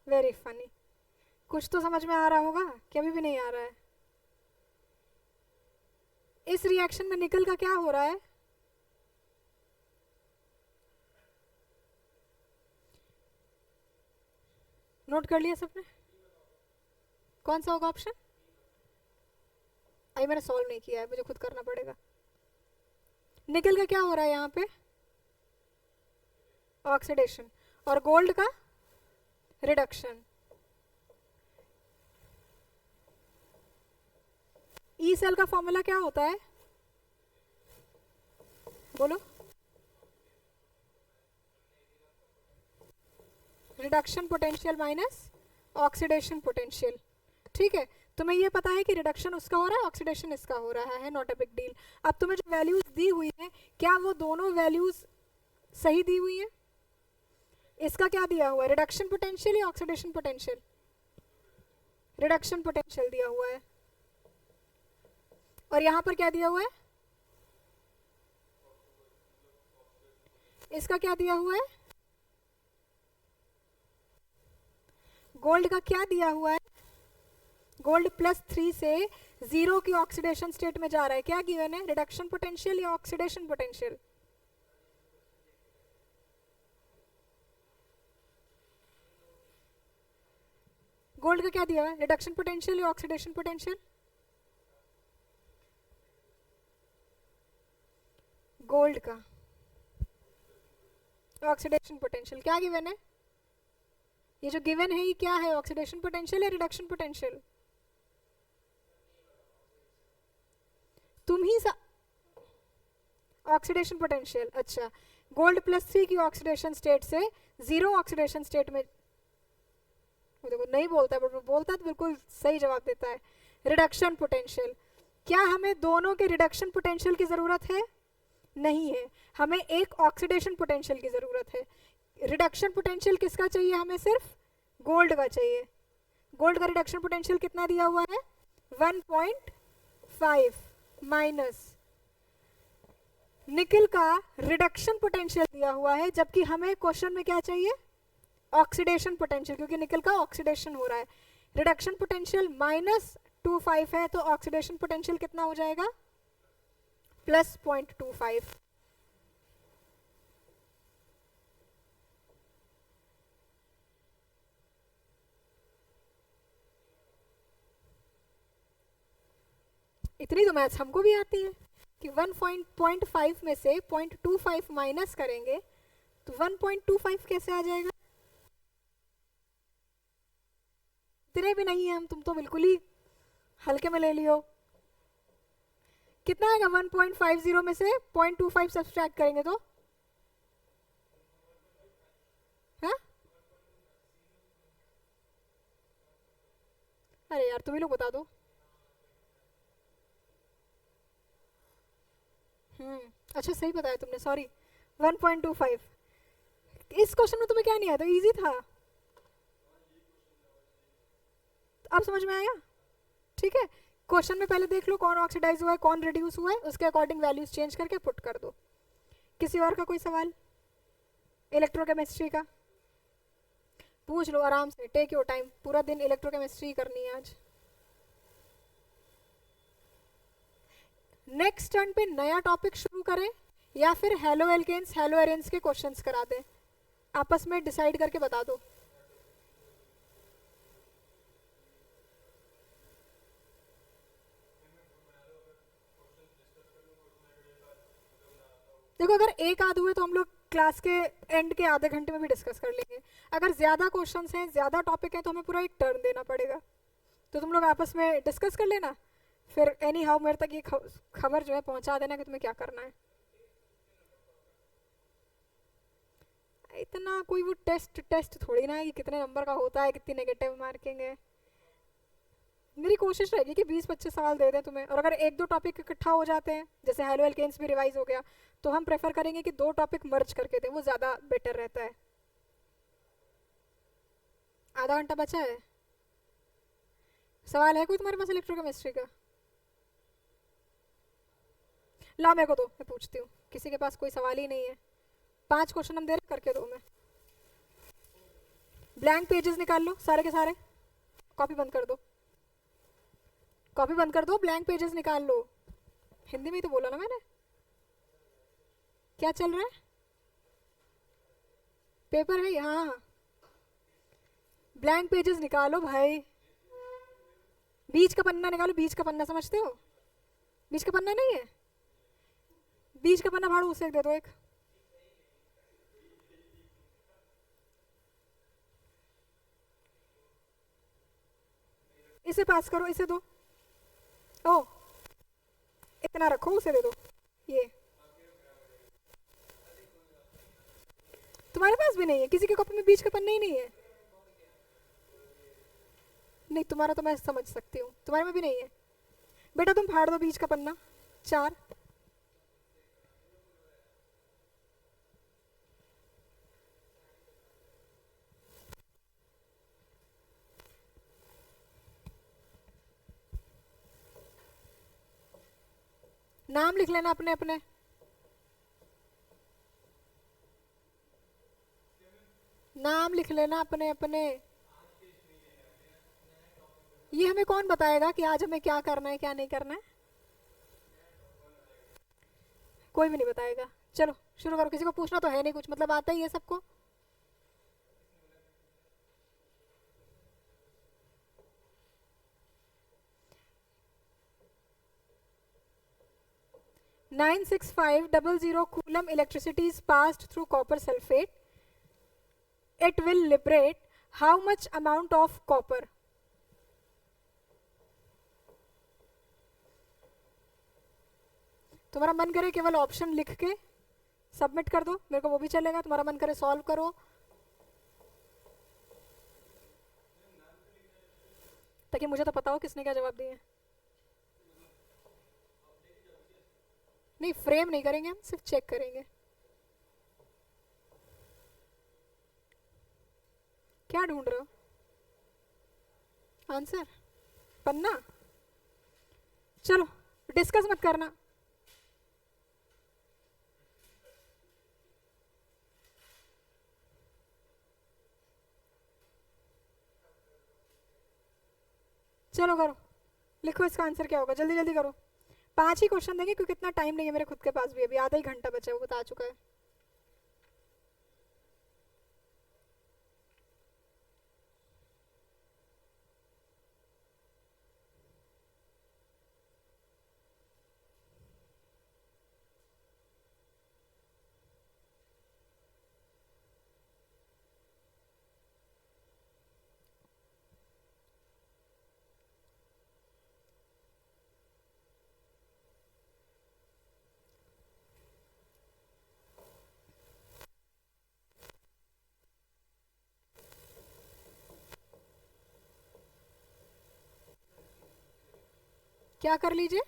S1: Very funny. कुछ तो समझ में आ रहा होगा कि अभी भी नहीं आ रहा है? इस रिएक्शन में निकल का क्या हो रहा है? नोट कर लिया सबने? कौन सा होगा ऑप्शन? अभी मैंने सॉल्व नहीं किया है, मुझे खुद करना पड़ेगा। निकल का क्या हो रहा है यहाँ पे? ऑक्सीडेशन। और गोल्ड का रिडक्शन। ई सेल का फॉर्मूला क्या होता है? बोलो। Reduction potential minus oxidation potential. ठीक है, तुम्हें ये पता है कि रिडक्शन उसका हो रहा है, ऑक्सीडेशन इसका हो रहा है, नॉट अ बिग डील। अब तुम्हें जो वैल्यूज दी हुई है, क्या वो दोनों वैल्यूज सही दी हुई है? इसका क्या दिया हुआ है, रिडक्शन पोटेंशियल या ऑक्सीडेशन पोटेंशियल? रिडक्शन पोटेंशियल दिया हुआ है। और यहां पर क्या दिया हुआ है? इसका क्या दिया हुआ है? गोल्ड का क्या दिया हुआ है? गोल्ड +3 से 0 की ऑक्सीडेशन स्टेट में जा रहा है, क्या गिवन है? रिडक्शन पोटेंशियल या ऑक्सीडेशन पोटेंशियल? गोल्ड का क्या दिया हुआ है, रिडक्शन पोटेंशियल या ऑक्सीडेशन पोटेंशियल? गोल्ड का ऑक्सीडेशन पोटेंशियल क्या गिवन है? ये जो गिवन है ये क्या है, ऑक्सीडेशन पोटेंशियल या रिडक्शन पोटेंशियल? तुम ही ऑक्सीडेशन पोटेंशियल। अच्छा, गोल्ड +3 की ऑक्सीडेशन स्टेट से 0 ऑक्सीडेशन स्टेट में, देखो नहीं बोलता बट बोलता है तो बिल्कुल सही जवाब देता है, रिडक्शन पोटेंशियल। क्या हमें दोनों के रिडक्शन पोटेंशियल की जरूरत है? नहीं है, हमें एक ऑक्सीडेशन पोटेंशियल की जरूरत है। रिडक्शन पोटेंशियल किसका चाहिए हमें? सिर्फ गोल्ड का चाहिए। गोल्ड का रिडक्शन पोटेंशियल कितना दिया हुआ है? 1.5 माइनस निकल का रिडक्शन पोटेंशियल दिया हुआ है, जबकि हमें क्वेश्चन में क्या चाहिए? ऑक्सीडेशन पोटेंशियल, क्योंकि निकल का ऑक्सीडेशन हो रहा है। रिडक्शन पोटेंशियल -25 है, तो ऑक्सीडेशन पोटेंशियल कितना हो जाएगा? +0.25। इतनी तो मैथ्स हमको भी आती है कि 1.5 में से 0.25 माइनस करेंगे तो 1.25 कैसे आ जाएगा? इतने भी नहीं है हम, तुम तो बिल्कुल ही हल्के में ले लियो। कितना आएगा 1.50 में से 0.25 सब्सट्रैक्ट करेंगे तो? हाँ? अरे यार तुम ही लोग बता दो। अच्छा सही बताया तुमने, सॉरी 1.25। इस क्वेश्चन में तुम्हें क्या नहीं आया था, इजी था। अब समझ में आया? ठीक है, क्वेश्चन में पहले देख लो कौन ऑक्सीडाइज हुआ है कौन रिड्यूस हुआ है, उसके अकॉर्डिंग वैल्यूज चेंज करके पुट कर दो। किसी और का कोई सवाल इलेक्ट्रोकेमिस्ट्री का? पूछ लो आराम से, टेक योर टाइम, पूरा दिन इलेक्ट्रोकेमिस्ट्री करनी है आज। नेक्स्ट टर्न पे नया टॉपिक शुरू करें या फिर हेलो एल्केन्स हेलो एरेन्स के क्वेश्चंस करा दें? आपस में डिसाइड करके बता दो। देखो अगर एक आध हुए तो हम लोग क्लास के एंड के आधे घंटे में भी डिस्कस कर लेंगे। अगर ज़्यादा क्वेश्चंस हैं, ज़्यादा टॉपिक हैं, तो हमें पूरा एक टर्न देना पड़ेगा। तो तुम लोग आपस में डिस्कस कर लेना, फिर एनी हाउ मेरे तक ये खबर जो है पहुंचा देना कि तुम्हें क्या करना है। इतना कोई वो टेस्ट टेस्ट थोड़ी ना है कि कितने नंबर का होता है, कितनी नेगेटिव मार्किंग है। मेरी कोशिश रहेगी कि 20-25 सवाल दे दें तुम्हें, और अगर एक दो टॉपिक इकट्ठा हो जाते हैं, जैसे हेलो एल्केन्स भी रिवाइज हो गया, तो हम प्रेफर करेंगे कि 2 टॉपिक मर्ज करके दें, वो ज़्यादा बेटर रहता है। आधा घंटा बचा है। सवाल है कोई तुम्हारे पास इलेक्ट्रोकेमिस्ट्री का? ला मेरे को दो, मैं पूछती हूँ। किसी के पास कोई सवाल ही नहीं है। 5 क्वेश्चन हम दे रहे, करके दो। मैं ब्लैंक पेजेस निकाल लो सारे के सारे, कॉपी बंद कर दो, कॉपी बंद कर दो, ब्लैंक पेजेस निकाल लो। हिंदी में ही तो बोला ना मैंने। क्या चल रहा है? पेपर है? हाँ, ब्लैंक पेजेस निकालो भाई। बीच का पन्ना निकालो, बीच का पन्ना समझते हो? बीच का पन्ना नहीं है? बीच का पन्ना फाड़ो, उसे दे दो एक। इसे पास करो, इसे दो। ओ, इतना रखो, उसे दे दो। ये तुम्हारे पास भी नहीं है? किसी की कॉपी में बीच का पन्ना ही नहीं है? नहीं, तुम्हारा तो मैं समझ सकती हूँ, तुम्हारे में भी नहीं है। बेटा तुम फाड़ दो बीच का पन्ना। 4। नाम लिख लेना अपने अपने। नाम लिख लेना अपने अपने। ये हमें कौन बताएगा कि आज हमें क्या करना है क्या नहीं करना है? कोई भी नहीं बताएगा। चलो शुरू करो, किसी को पूछना तो है नहीं कुछ, मतलब आता ही है सबको। (96500 coulomb electricity is passed through copper sulfate. It will liberate how much amount of copper? तुम्हारा मन करे केवल ऑप्शन लिख के सबमिट कर दो, मेरे को वो भी चलेगा। तुम्हारा मन करे सॉल्व करो, ताकि मुझे तो पता हो किसने क्या जवाब दिए। नहीं, फ्रेम नहीं करेंगे हम, सिर्फ चेक करेंगे। क्या ढूंढ रहे हो? आंसर? पन्ना? चलो डिस्कस मत करना। चलो करो, लिखो इसका आंसर क्या होगा, जल्दी जल्दी करो। 5 ही क्वेश्चन देंगे क्योंकि इतना टाइम नहीं है मेरे खुद के पास भी, अभी आधा ही घंटा बचा है, वो बता चुका है। क्या कर लीजिए?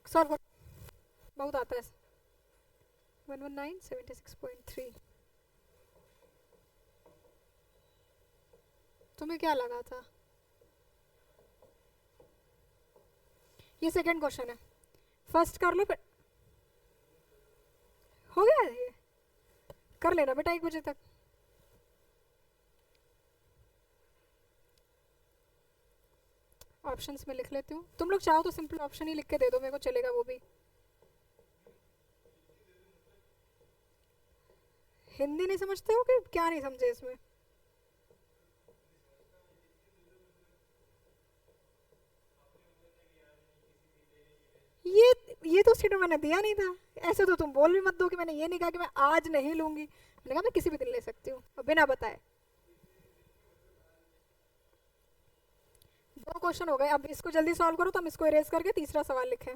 S1: सॉल्व बहुत आता है। 11976.3। तुम्हें क्या लगा था? ये सेकंड क्वेश्चन है, फर्स्ट कर लो फिर। हो गया ये, कर लेना बेटा 1 बजे तक। ऑप्शंस में लिख लेती हूँ, तुम लोग चाहो तो सिंपल ऑप्शन ही लिख के दे दो, मेरे को चलेगा वो भी। हिंदी नहीं समझते हो कि क्या नहीं समझे इसमें? ये ये तो स्टेटमेंट मैंने दिया नहीं था। ऐसे तो तुम बोल भी मत दो कि मैंने ये नहीं कहा कि मैं आज नहीं लूंगी, मैंने कहा मैं किसी भी दिन ले सकती हूँ और बिना बताए। दो क्वेश्चन हो गए, अब इसको जल्दी सॉल्व करो तो हम इसको इरेज करके तीसरा सवाल लिखें।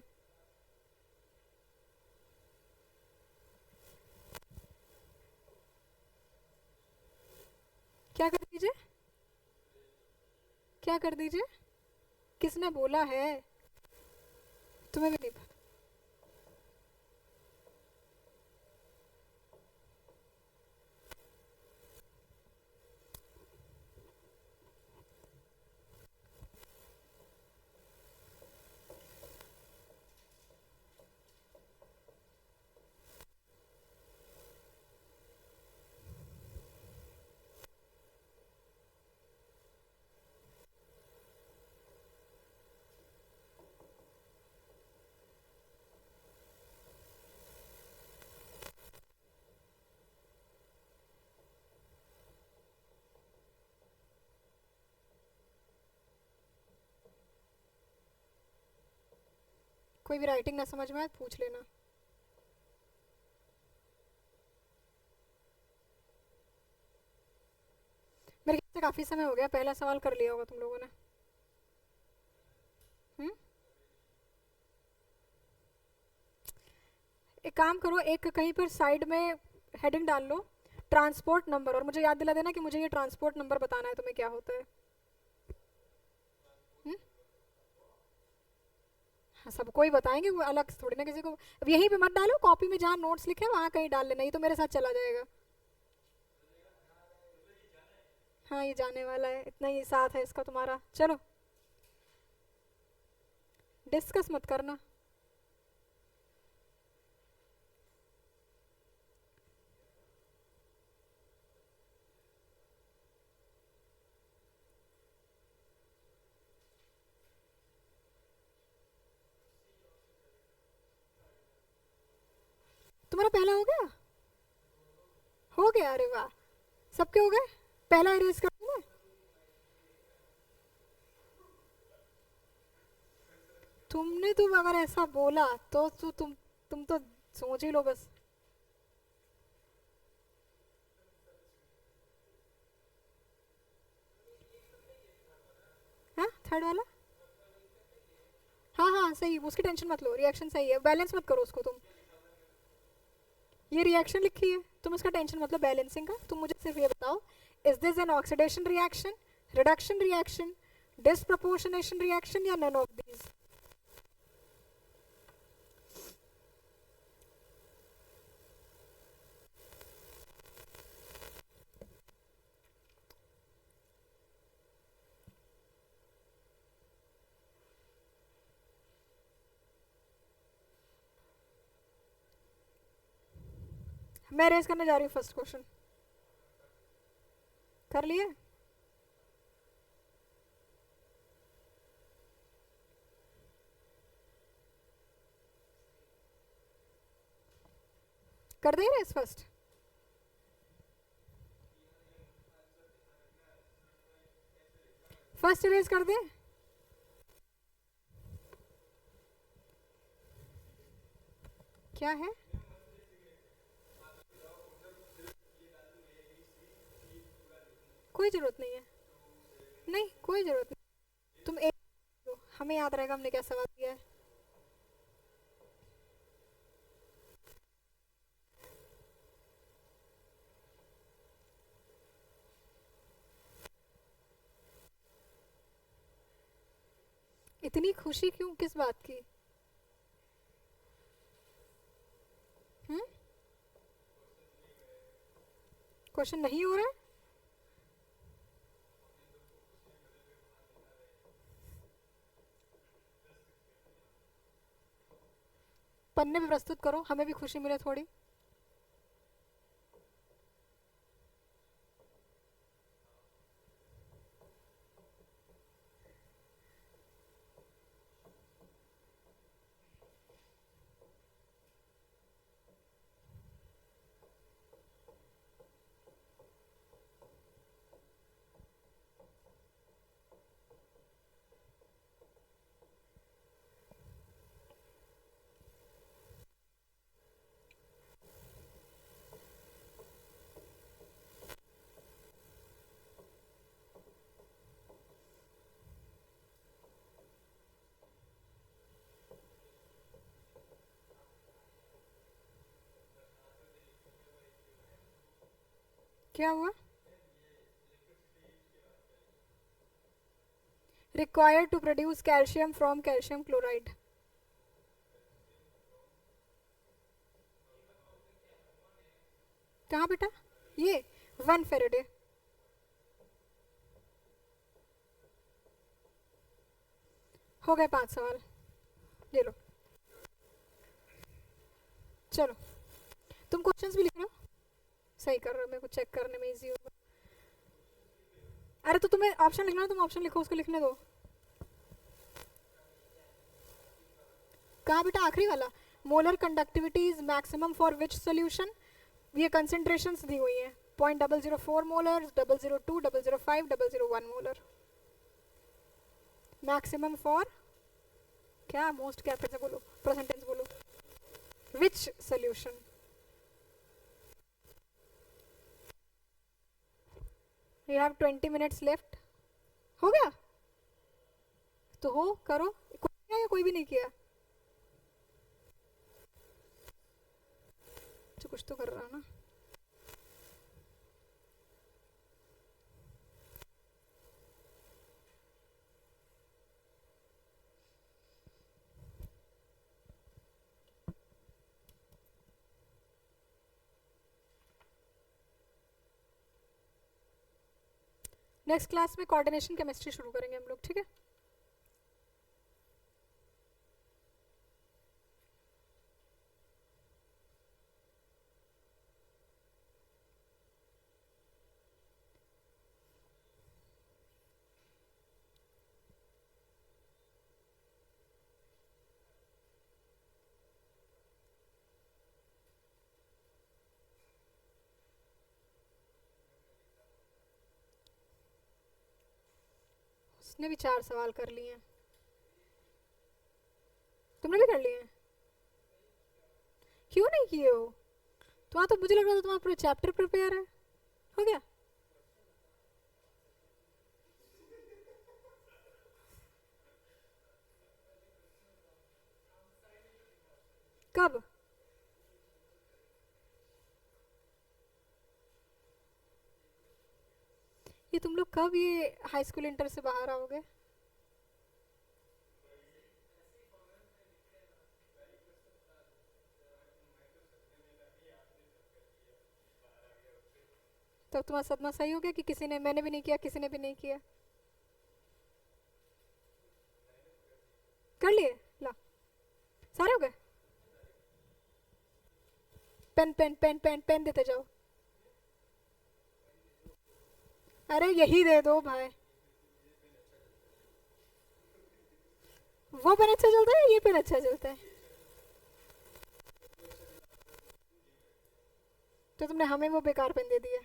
S1: क्या कर दीजिए, क्या कर दीजिए, किसने बोला है? तुम्हें भी नहीं पता? कोई भी राइटिंग ना समझ में आए तो पूछ लेना। मेरे ख्याल से काफी समय हो गया, पहला सवाल कर लिया होगा तुम लोगों ने। हम्म। एक काम करो, एक कहीं पर साइड में हेडिंग डाल लो, ट्रांसपोर्ट नंबर, और मुझे याद दिला देना कि मुझे ये ट्रांसपोर्ट नंबर बताना है तुम्हें क्या होता है। हम्म। हाँ, सबको ही बताएंगे, वो अलग से थोड़ी ना किसी को। अब यहीं पे मत डालो, कॉपी में जहाँ नोट्स लिखे हैं वहाँ कहीं डाल लेना, ये तो मेरे साथ चला जाएगा। हाँ, ये जाने वाला है, इतना ही साथ है इसका तुम्हारा। चलो, डिस्कस मत करना। तुम्हारा पहला हो गया? हो गया, अरे वाह, सबके हो गए। पहला इरेज कर दूं मैं? तुमने तुम अगर ऐसा बोला तो तुम तो सोच ही लो बस। हाँ, थर्ड वाला। हाँ हाँ सही, उसकी टेंशन मत लो, रिएक्शन सही है, बैलेंस मत करो उसको तुम। ये रिएक्शन लिखी है, तुम इसका टेंशन मतलब बैलेंसिंग का। तुम मुझे सिर्फ ये बताओ, is this an oxidation reaction, reduction reaction, disproportionation reaction, या नन ऑफ दीज? मैं रेज करने जा रही हूँ फर्स्ट क्वेश्चन। कर लिए? कर they raise first? First raise कर दे। क्या है? कोई जरूरत नहीं है, नहीं कोई जरूरत नहीं, तुम एक दो, हमें याद रहेगा हमने क्या सवाल किया है। इतनी खुशी क्यों, किस बात की? हम्म। क्वेश्चन नहीं हो रहा है? पन्ने पे प्रस्तुत करो, हमें भी खुशी मिले थोड़ी। क्या हुआ? Required to produce calcium from calcium chloride. कहाँ बेटा? ये 1 फेरेडे। हो गए 5 सवाल, ले लो। चलो तुम क्वेश्चंस भी लिख लो। सही कर रहे हो, मेरे को चेक करने में इजी होगा। अरे तो तुम्हें ऑप्शन लिखना है, तुम ऑप्शन लिखो, उसको लिखने दो। कहाँ बेटा? आखिरी वाला। Molar conductivity is maximum for which solution? ये कंसेंट्रेशंस दी हुई हैं। 0.004 मोलर, 002, 005, 001 मोलर। मैक्सिमम फॉर क्या? मोस्ट क्या? फिर से बोलो, परसेंटेज बोलो। Which solution? You have 20 minutes left. हो गया तो हो, करो। कोई किया या कोई भी नहीं किया? तो कुछ तो कर रहा ना। नेक्स्ट क्लास में कोऑर्डिनेशन केमिस्ट्री शुरू करेंगे हम लोग, ठीक है? उसने भी 4 सवाल कर लिए हैं। तुमने भी कर लिए हैं? क्यों नहीं किए हो? तुम्हारा तो मुझे लग रहा था तुम्हारा पूरा चैप्टर प्रिपेयर है। हो गया? कब? ये तुम लोग कब ये हाई स्कूल इंटर से बाहर आओगे? तो तुम्हारा सदमा सही हो गया कि किसी ने, मैंने भी नहीं किया, किसी ने भी नहीं किया। कर लिए? ला, सारे हो गए। Pen pen pen pen pen देते जाओ। अरे यही दे दो भाई। वो पेन अच्छा चलता है, ये पेन अच्छा चलता है? तो तुमने हमें वो बेकार पेन दे दिया।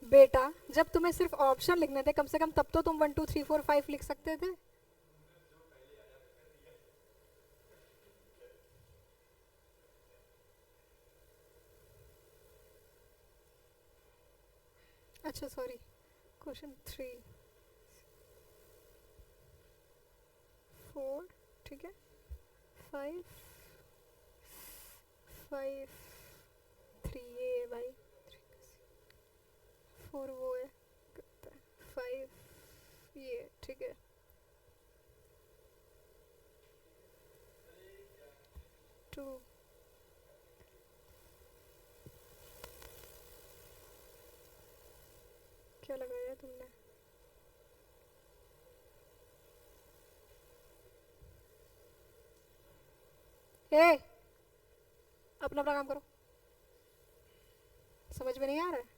S1: बेटा जब तुम्हें सिर्फ ऑप्शन लिखने थे कम से कम, तब तो तुम 1 2 3 4 5 लिख सकते थे। अच्छा सॉरी, क्वेश्चन 3 4, ठीक है। 5 5 3 ये है भाई, 4 वो है, 5 ये, ठीक है। 2 क्या लगाया तुमने? ए, अपना अपना काम करो। समझ में नहीं आ रहा है?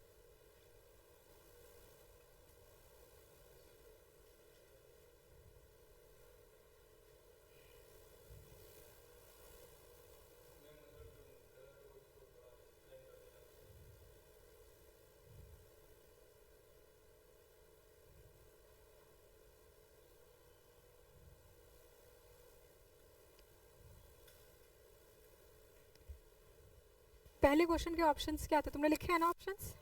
S1: पहले क्वेश्चन के ऑप्शंस क्या थे? तुमने लिखे हैं ना ऑप्शंस?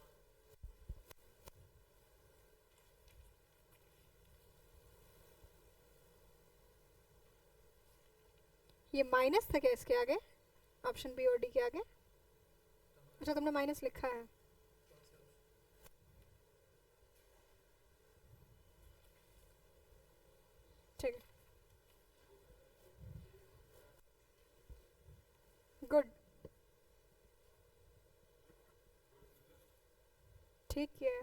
S1: ये माइनस था क्या इसके आगे, ऑप्शन बी और डी के आगे? अच्छा तुमने माइनस लिखा है। ठीक है, गुड, ठीक है।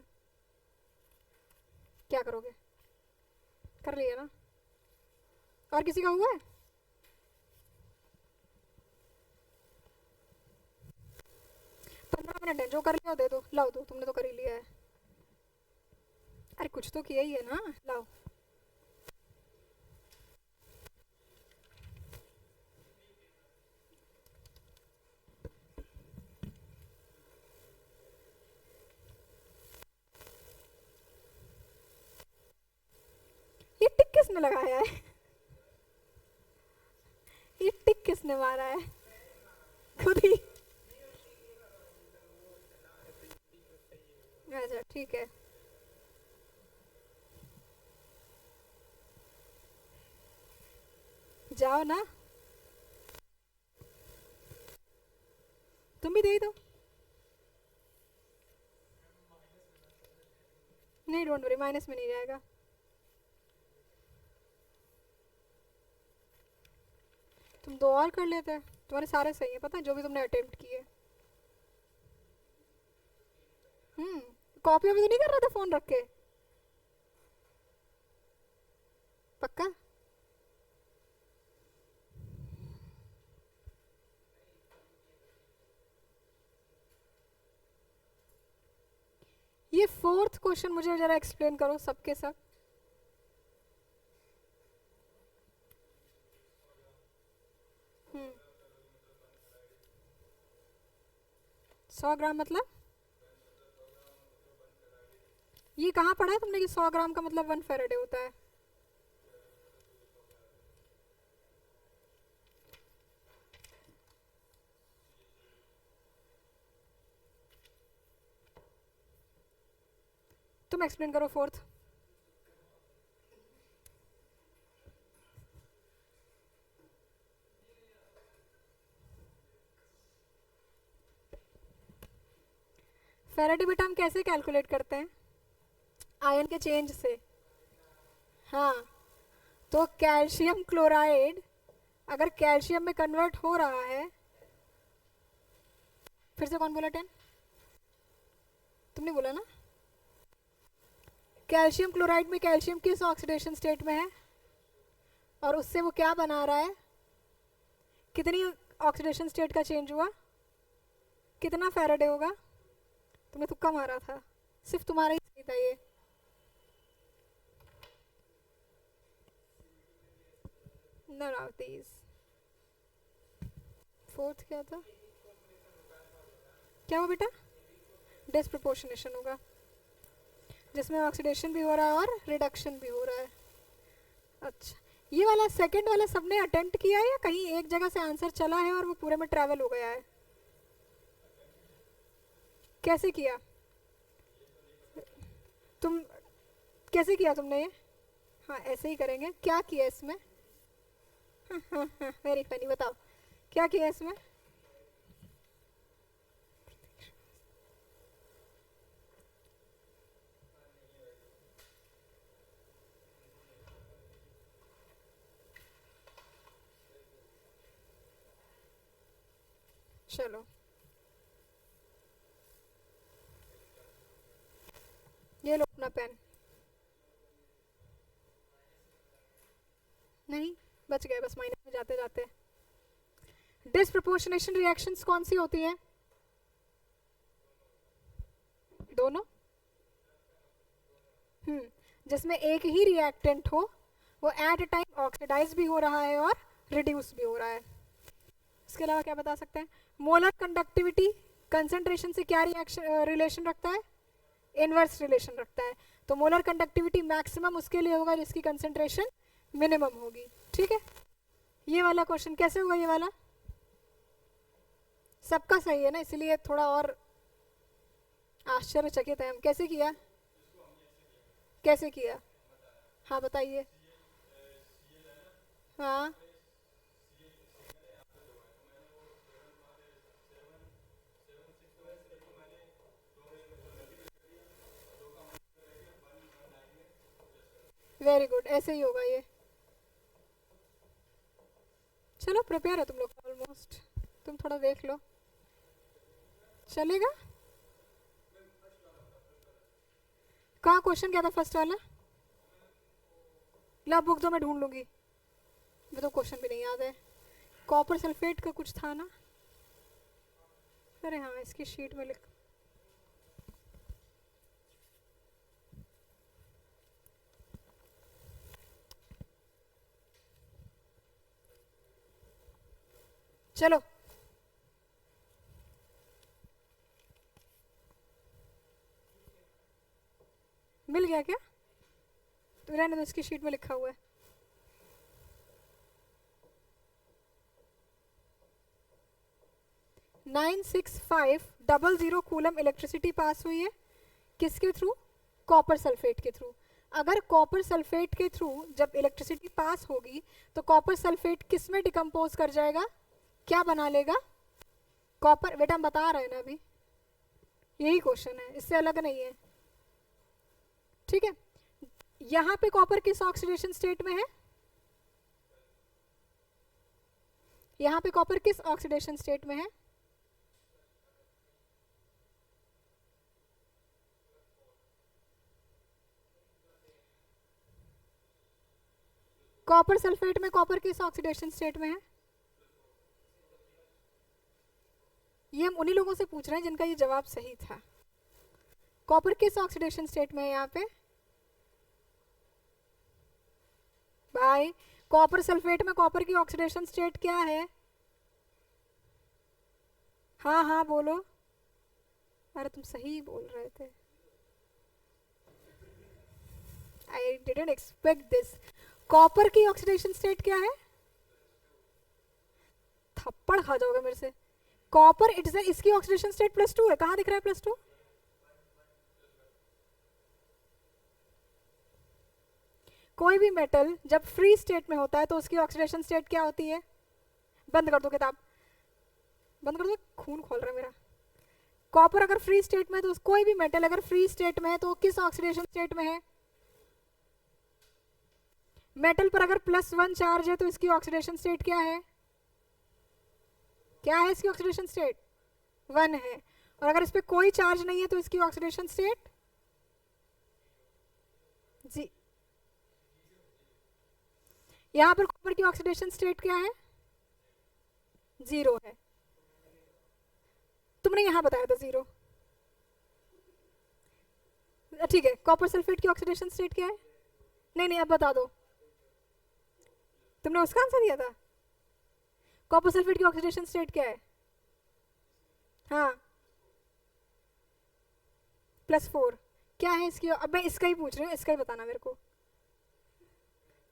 S1: क्या करोगे? कर लिया ना? और किसी का हुआ है? मिनट है, जो कर लिया दे दो, लाओ दो, तुमने तो कर ही लिया है। अरे कुछ तो किया ही है ना, लाओ। ये टिक किसने लगाया है? ये टिक किसने मारा है? खुद ही। अच्छा ठीक है, जाओ ना, तुम भी दे दो। नहीं, डोंट वरी, माइनस में नहीं जाएगा। तुम दो और कर लेते, तुम्हारे सारे सही है, पता है, जो भी तुमने अटेम्प्ट किए। कॉपी अभी तो नहीं कर रहा था फोन रख के? पक्का? ये फोर्थ क्वेश्चन मुझे जरा एक्सप्लेन करो सबके सब। हम्म 100 ग्राम मतलब? ये कहाँ पढ़ा है तुमने कि 100 ग्राम का मतलब 1 फेरेडे होता है? तुम एक्सप्लेन करो फोर्थ। फेरेडे बेटा हम कैसे कैलकुलेट करते हैं? आयन के चेंज से। हाँ, तो कैल्शियम क्लोराइड अगर कैल्शियम में कन्वर्ट हो रहा है, फिर से कौन बोला 10? तुमने बोला ना। कैल्शियम क्लोराइड में कैल्शियम किस ऑक्सीडेशन स्टेट में है, और उससे वो क्या बना रहा है, कितनी ऑक्सीडेशन स्टेट का चेंज हुआ, कितना फेरेडे होगा? तुमने तुक्का मारा था, सिर्फ तुम्हारा ही सही था ये। None of these। फोर्थ क्या था? क्या हुआ बेटा? डिस्प्रपोर्शनेशन होगा, जिसमें ऑक्सीडेशन भी हो रहा है और रिडक्शन भी हो रहा है। अच्छा, ये वाला सेकंड वाला सबने अटेम्प्ट किया है या कहीं एक जगह से आंसर चला है और वो पूरे में ट्रैवल हो गया है? कैसे किया तुम? कैसे किया तुमने ये? हाँ ऐसे ही करेंगे। क्या किया इसमें? वेरी फनी, बताओ क्या किया इसमें? चलो ये लो अपना पेन। नहीं, बच गए बस माइनस में जाते जाते। डिस्प्रपोर्शनेशन रिएक्शंस कौन सी होती हैं? दोनों। जिसमें एक ही रिएक्टेंट हो, वो एट ए टाइम ऑक्सीडाइज भी हो रहा है और रिड्यूस भी हो रहा है। इसके अलावा क्या बता सकते हैं? मोलर कंडक्टिविटी कंसंट्रेशन से क्या रिएक्शन रिलेशन रखता है? इनवर्स रिलेशन रखता है। तो मोलर कंडक्टिविटी मैक्सिमम उसके लिए होगा जिसकी कंसंट्रेशन मिनिमम होगी। ठीक है, ये वाला क्वेश्चन कैसे हुआ? ये वाला सबका सही है ना, इसलिए थोड़ा और आश्चर्यचकित है हम। कैसे किया? कैसे किया? हाँ बताइए। हाँ वेरी गुड, ऐसे ही होगा ये। चलो प्रिपेयर है तुम लोग ऑलमोस्ट, तुम थोड़ा देख लो, चलेगा। कहाँ क्वेश्चन क्या था फर्स्ट वाला? ला बुक दो, मैं ढूंढ लूंगी, मैं तो क्वेश्चन भी नहीं याद है। कॉपर सल्फेट का कुछ था ना? अरे हाँ, इसकी शीट में लिख। चलो मिल गया क्या? तो रहने दो, इसकी शीट में लिखा हुआ है। Nine six five double zero coulomb electricity pass हुई है, किसके थ्रू? कॉपर सल्फेट के थ्रू। अगर कॉपर सल्फेट के थ्रू जब इलेक्ट्रिसिटी पास होगी तो कॉपर सल्फेट किस में डिकम्पोज कर जाएगा, क्या बना लेगा? कॉपर। बेटा हम बता रहे हैं ना अभी, यही क्वेश्चन है, इससे अलग नहीं है, ठीक है। यहां पे कॉपर किस ऑक्सीडेशन स्टेट में है? यहां पे कॉपर किस ऑक्सीडेशन स्टेट में है? कॉपर सल्फेट में कॉपर किस ऑक्सीडेशन स्टेट में है? ये हम उन्हीं लोगों से पूछ रहे हैं जिनका ये जवाब सही था। कॉपर किस ऑक्सीडेशन स्टेट में है यहाँ पे? भाई कॉपर सल्फेट में कॉपर की ऑक्सीडेशन स्टेट क्या है? हाँ हाँ बोलो। अरे तुम सही बोल रहे थे। I didn't expect this. Copper की ऑक्सीडेशन स्टेट क्या है? थप्पड़ खा जाओगे मेरे से। कॉपर इट्स इसकी ऑक्सीडेशन स्टेट +2 है, कहाँ दिख रहा है +2? कोई भी मेटल जब फ्री स्टेट में होता है तो उसकी ऑक्सीडेशन स्टेट क्या होती है? बंद कर दो किताब, बंद कर दो, खून खोल रहा है मेरा। कॉपर अगर फ्री स्टेट में है तो कोई भी मेटल अगर फ्री स्टेट में है तो किस ऑक्सीडेशन स्टेट में है? मेटल पर अगर +1 चार्ज है तो इसकी ऑक्सीडेशन स्टेट क्या है? क्या है इसकी ऑक्सीडेशन स्टेट? 1 है। और अगर इस पे कोई चार्ज नहीं है तो इसकी ऑक्सीडेशन स्टेट जी। यहां पर कॉपर की ऑक्सीडेशन स्टेट क्या है? 0 है। तुमने यहां बताया था 0, ठीक है। कॉपर सल्फेट की ऑक्सीडेशन स्टेट क्या है? नहीं नहीं अब बता दो, तुमने उसका आंसर दिया था। कॉपर सल्फेट की ऑक्सीडेशन स्टेट क्या है? हाँ +4। क्या है इसकी? अब मैं इसका ही पूछ रही हूँ, इसका ही बताना मेरे को,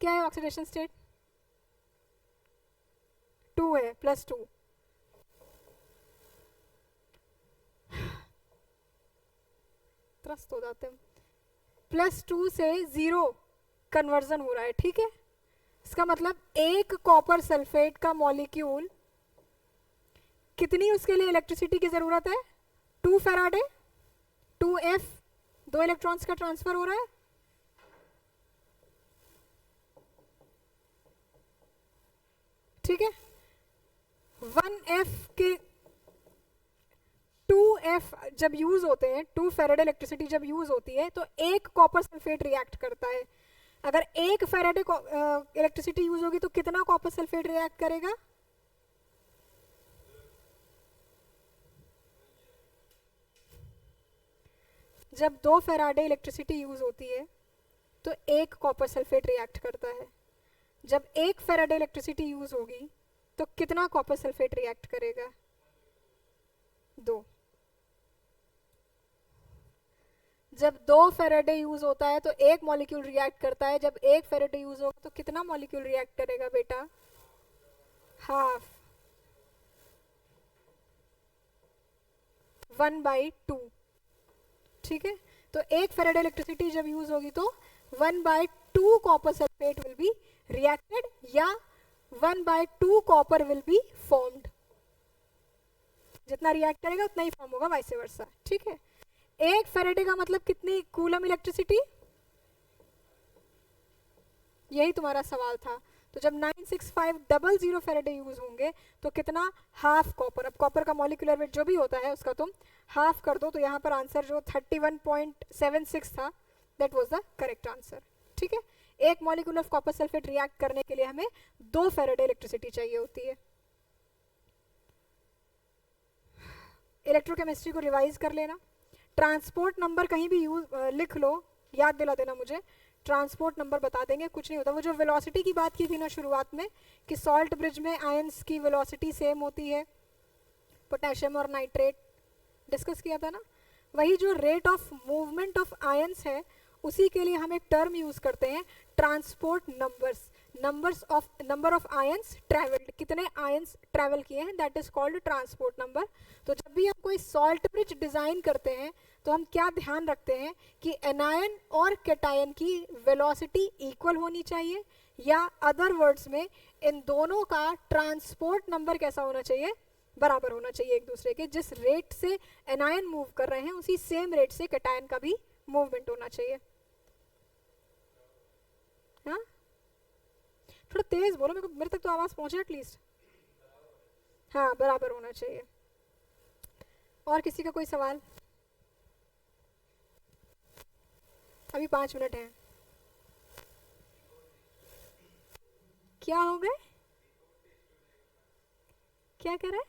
S1: क्या है ऑक्सीडेशन स्टेट? 2 है, +2। त्रस्त हो जाते हैं। +2 से 0 कन्वर्जन हो रहा है, ठीक है। इसका मतलब एक कॉपर सल्फेट का मॉलिक्यूल कितनी उसके लिए इलेक्ट्रिसिटी की जरूरत है? 2 फैराडे, 2F, 2 इलेक्ट्रॉन्स का ट्रांसफर हो रहा है, ठीक है। 1F के 2F जब यूज होते हैं, 2 फैराडे इलेक्ट्रिसिटी जब यूज होती है तो एक कॉपर सल्फेट रिएक्ट करता है। अगर 1 फैराडे इलेक्ट्रिसिटी यूज होगी तो कितना कॉपर सल्फेट रिएक्ट करेगा? जब 2 फैराडे इलेक्ट्रिसिटी यूज होती है तो एक कॉपर सल्फेट रिएक्ट करता है। जब 1 फैराडे इलेक्ट्रिसिटी यूज होगी तो कितना कॉपर सल्फेट रिएक्ट करेगा? 2। जब 2 फैराडे यूज होता है तो एक मॉलिक्यूल रिएक्ट करता है, जब 1 फैराडे यूज होगा तो कितना मॉलिक्यूल रिएक्ट करेगा बेटा? हाफ, 1/2, ठीक है। तो 1 फैराडे इलेक्ट्रिसिटी जब यूज होगी तो 1/2 copper sulphate will be reacted या 1/2 कॉपर विल बी फॉर्म्ड। जितना रिएक्ट करेगा उतना ही फॉर्म होगा, वाइस वर्सा, ठीक है। 1 फैराडे का मतलब कितनी कूलम इलेक्ट्रिसिटी? यही तुम्हारा सवाल था। तो जब 96500 फेरेडे यूज होंगे तो कितना, हाफ कॉपर। अब कॉपर का मॉलिक्यूलर वेट जो भी होता है उसका तुम हाफ कर दो, तो यहाँ पर आंसर जो 31.76 था, that was the correct answer. ठीक है, एक molecule of copper sulphate react करने के लिए हमें 2 फेरेडे इलेक्ट्रिसिटी चाहिए होती है। इलेक्ट्रोकेमिस्ट्री को रिवाइज कर लेना। ट्रांसपोर्ट नंबर कहीं भी यूज लिख लो, याद दिला देना मुझे, ट्रांसपोर्ट नंबर बता देंगे, कुछ नहीं होता। वो जो वेलोसिटी की बात की थी ना शुरुआत में, कि सॉल्ट ब्रिज में आयंस की वेलोसिटी सेम होती है, पोटेशियम और नाइट्रेट डिस्कस किया था ना, वही जो rate of movement of ions है उसी के लिए हम एक टर्म यूज करते हैं, transport numbers. Number of ions travelled, कितने आयंस ट्रेवल किए हैं, that is called transport number. तो जब भी हम कोई सॉल्ट ब्रिज डिजाइन करते हैं तो हम क्या ध्यान रखते हैं कि एनायन और कैटायन की वेलोसिटी इक्वल होनी चाहिए, या अदर वर्ड्स में इन दोनों का ट्रांसपोर्ट नंबर कैसा होना चाहिए, बराबर होना चाहिए एक दूसरे के। जिस रेट से एनायन मूव कर रहे हैं उसी सेम रेट से कैटायन का भी मूवमेंट होना चाहिए। हाँ, थोड़ा तेज बोलो, मेरे तक तो आवाज पहुंचे एटलीस्ट। हाँ, बराबर होना चाहिए। और किसी का कोई सवाल? अभी 5 मिनट हैं। क्या हो गए, क्या कह रहे?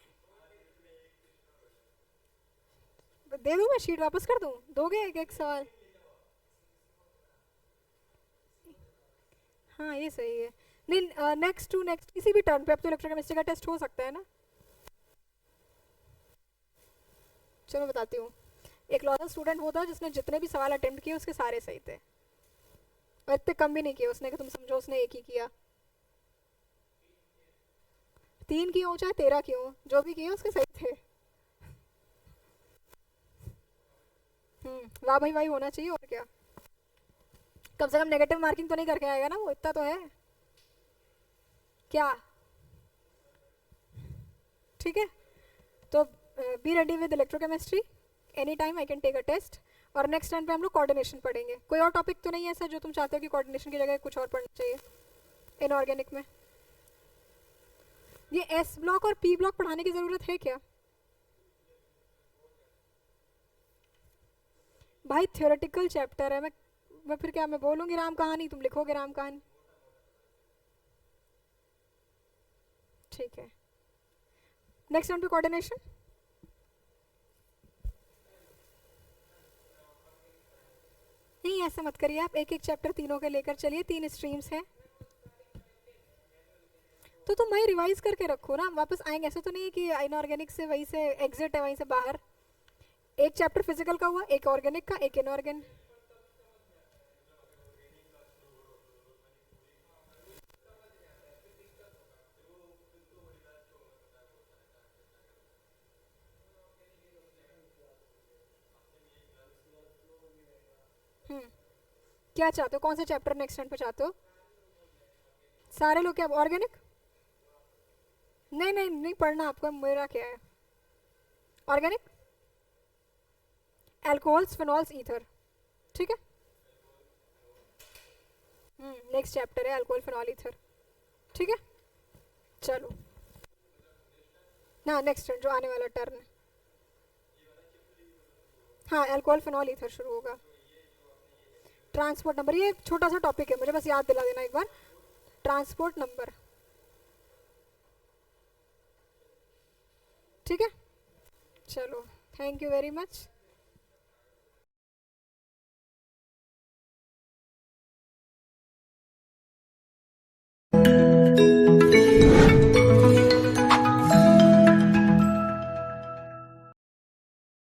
S1: दे दूं मैं शीट, वापस कर दूं? दोगे एक एक सवाल? हाँ ये सही है। नहीं, नेक्स्ट टू नेक्स्ट किसी भी टर्न पे अब तो इलेक्ट्रोकेमिस्ट्री का टेस्ट हो सकता है ना। चलो बताती हूँ। एक लॉयर स्टूडेंट वो था जिसने जितने भी सवाल अटेम्प्ट किए उसके सारे सही थे, और इतने कम भी नहीं किए उसने कि तुम समझो उसने एक ही किया। 3 किए हो चाहे 13 किए हो, जो भी किए उसके सही थे। वाह भाई वाही होना चाहिए, और क्या। कम से कम नेगेटिव मार्किंग तो नहीं करके आएगा ना वो, इतना तो है। क्या? ठीक है, तो be ready with electrochemistry, any time I can take a test. और नेक्स्ट टाइम पे हम लोग कोऑर्डिनेशन पढ़ेंगे। कोई और टॉपिक तो नहीं है ऐसा जो तुम चाहते हो कि कोऑर्डिनेशन की जगह कुछ और पढ़ना चाहिए इनऑर्गेनिक में? ये एस ब्लॉक और पी ब्लॉक पढ़ाने की जरूरत है क्या भाई? थियोरेटिकल चैप्टर है, मैं फिर क्या, मैं बोलूंगी राम कहानी, तुम लिखोगे राम कहानी। ठीक है, नेक्स्ट टाइम पे कोऑर्डिनेशन। नहीं ऐसा मत करिए आप, एक एक चैप्टर तीनों के लेकर चलिए, 3 स्ट्रीम्स हैं। तो तुम वही रिवाइज करके रखो ना, वापस आएंगे। ऐसा तो नहीं है कि इनऑर्गेनिक से वहीं से एग्जिट है, वहीं से बाहर। एक चैप्टर फिजिकल का हुआ, एक ऑर्गेनिक का, एक इनऑर्गेनिक। क्या चाहते हो, कौन सा चैप्टर नेक्स्ट टाइम पे चाहते हो? सारे लोग क्या ऑर्गेनिक? नहीं नहीं नहीं पढ़ना आपको, मेरा क्या है। Organic, alcohols, phenols, ether. ठीक है, नेक्स्ट चैप्टर है अल्कोहल फिनॉल ईथर। ठीक है, चलो ना, नेक्स्ट जो आने वाला टर्न है। हाँ, अल्कोहल फिनॉल ईथर शुरू होगा। ट्रांसपोर्ट नंबर, ये छोटा सा टॉपिक है, मुझे बस याद दिला देना एक बार। ट्रांसपोर्ट नंबर, ठीक है। चलो, थैंक यू वेरी मच।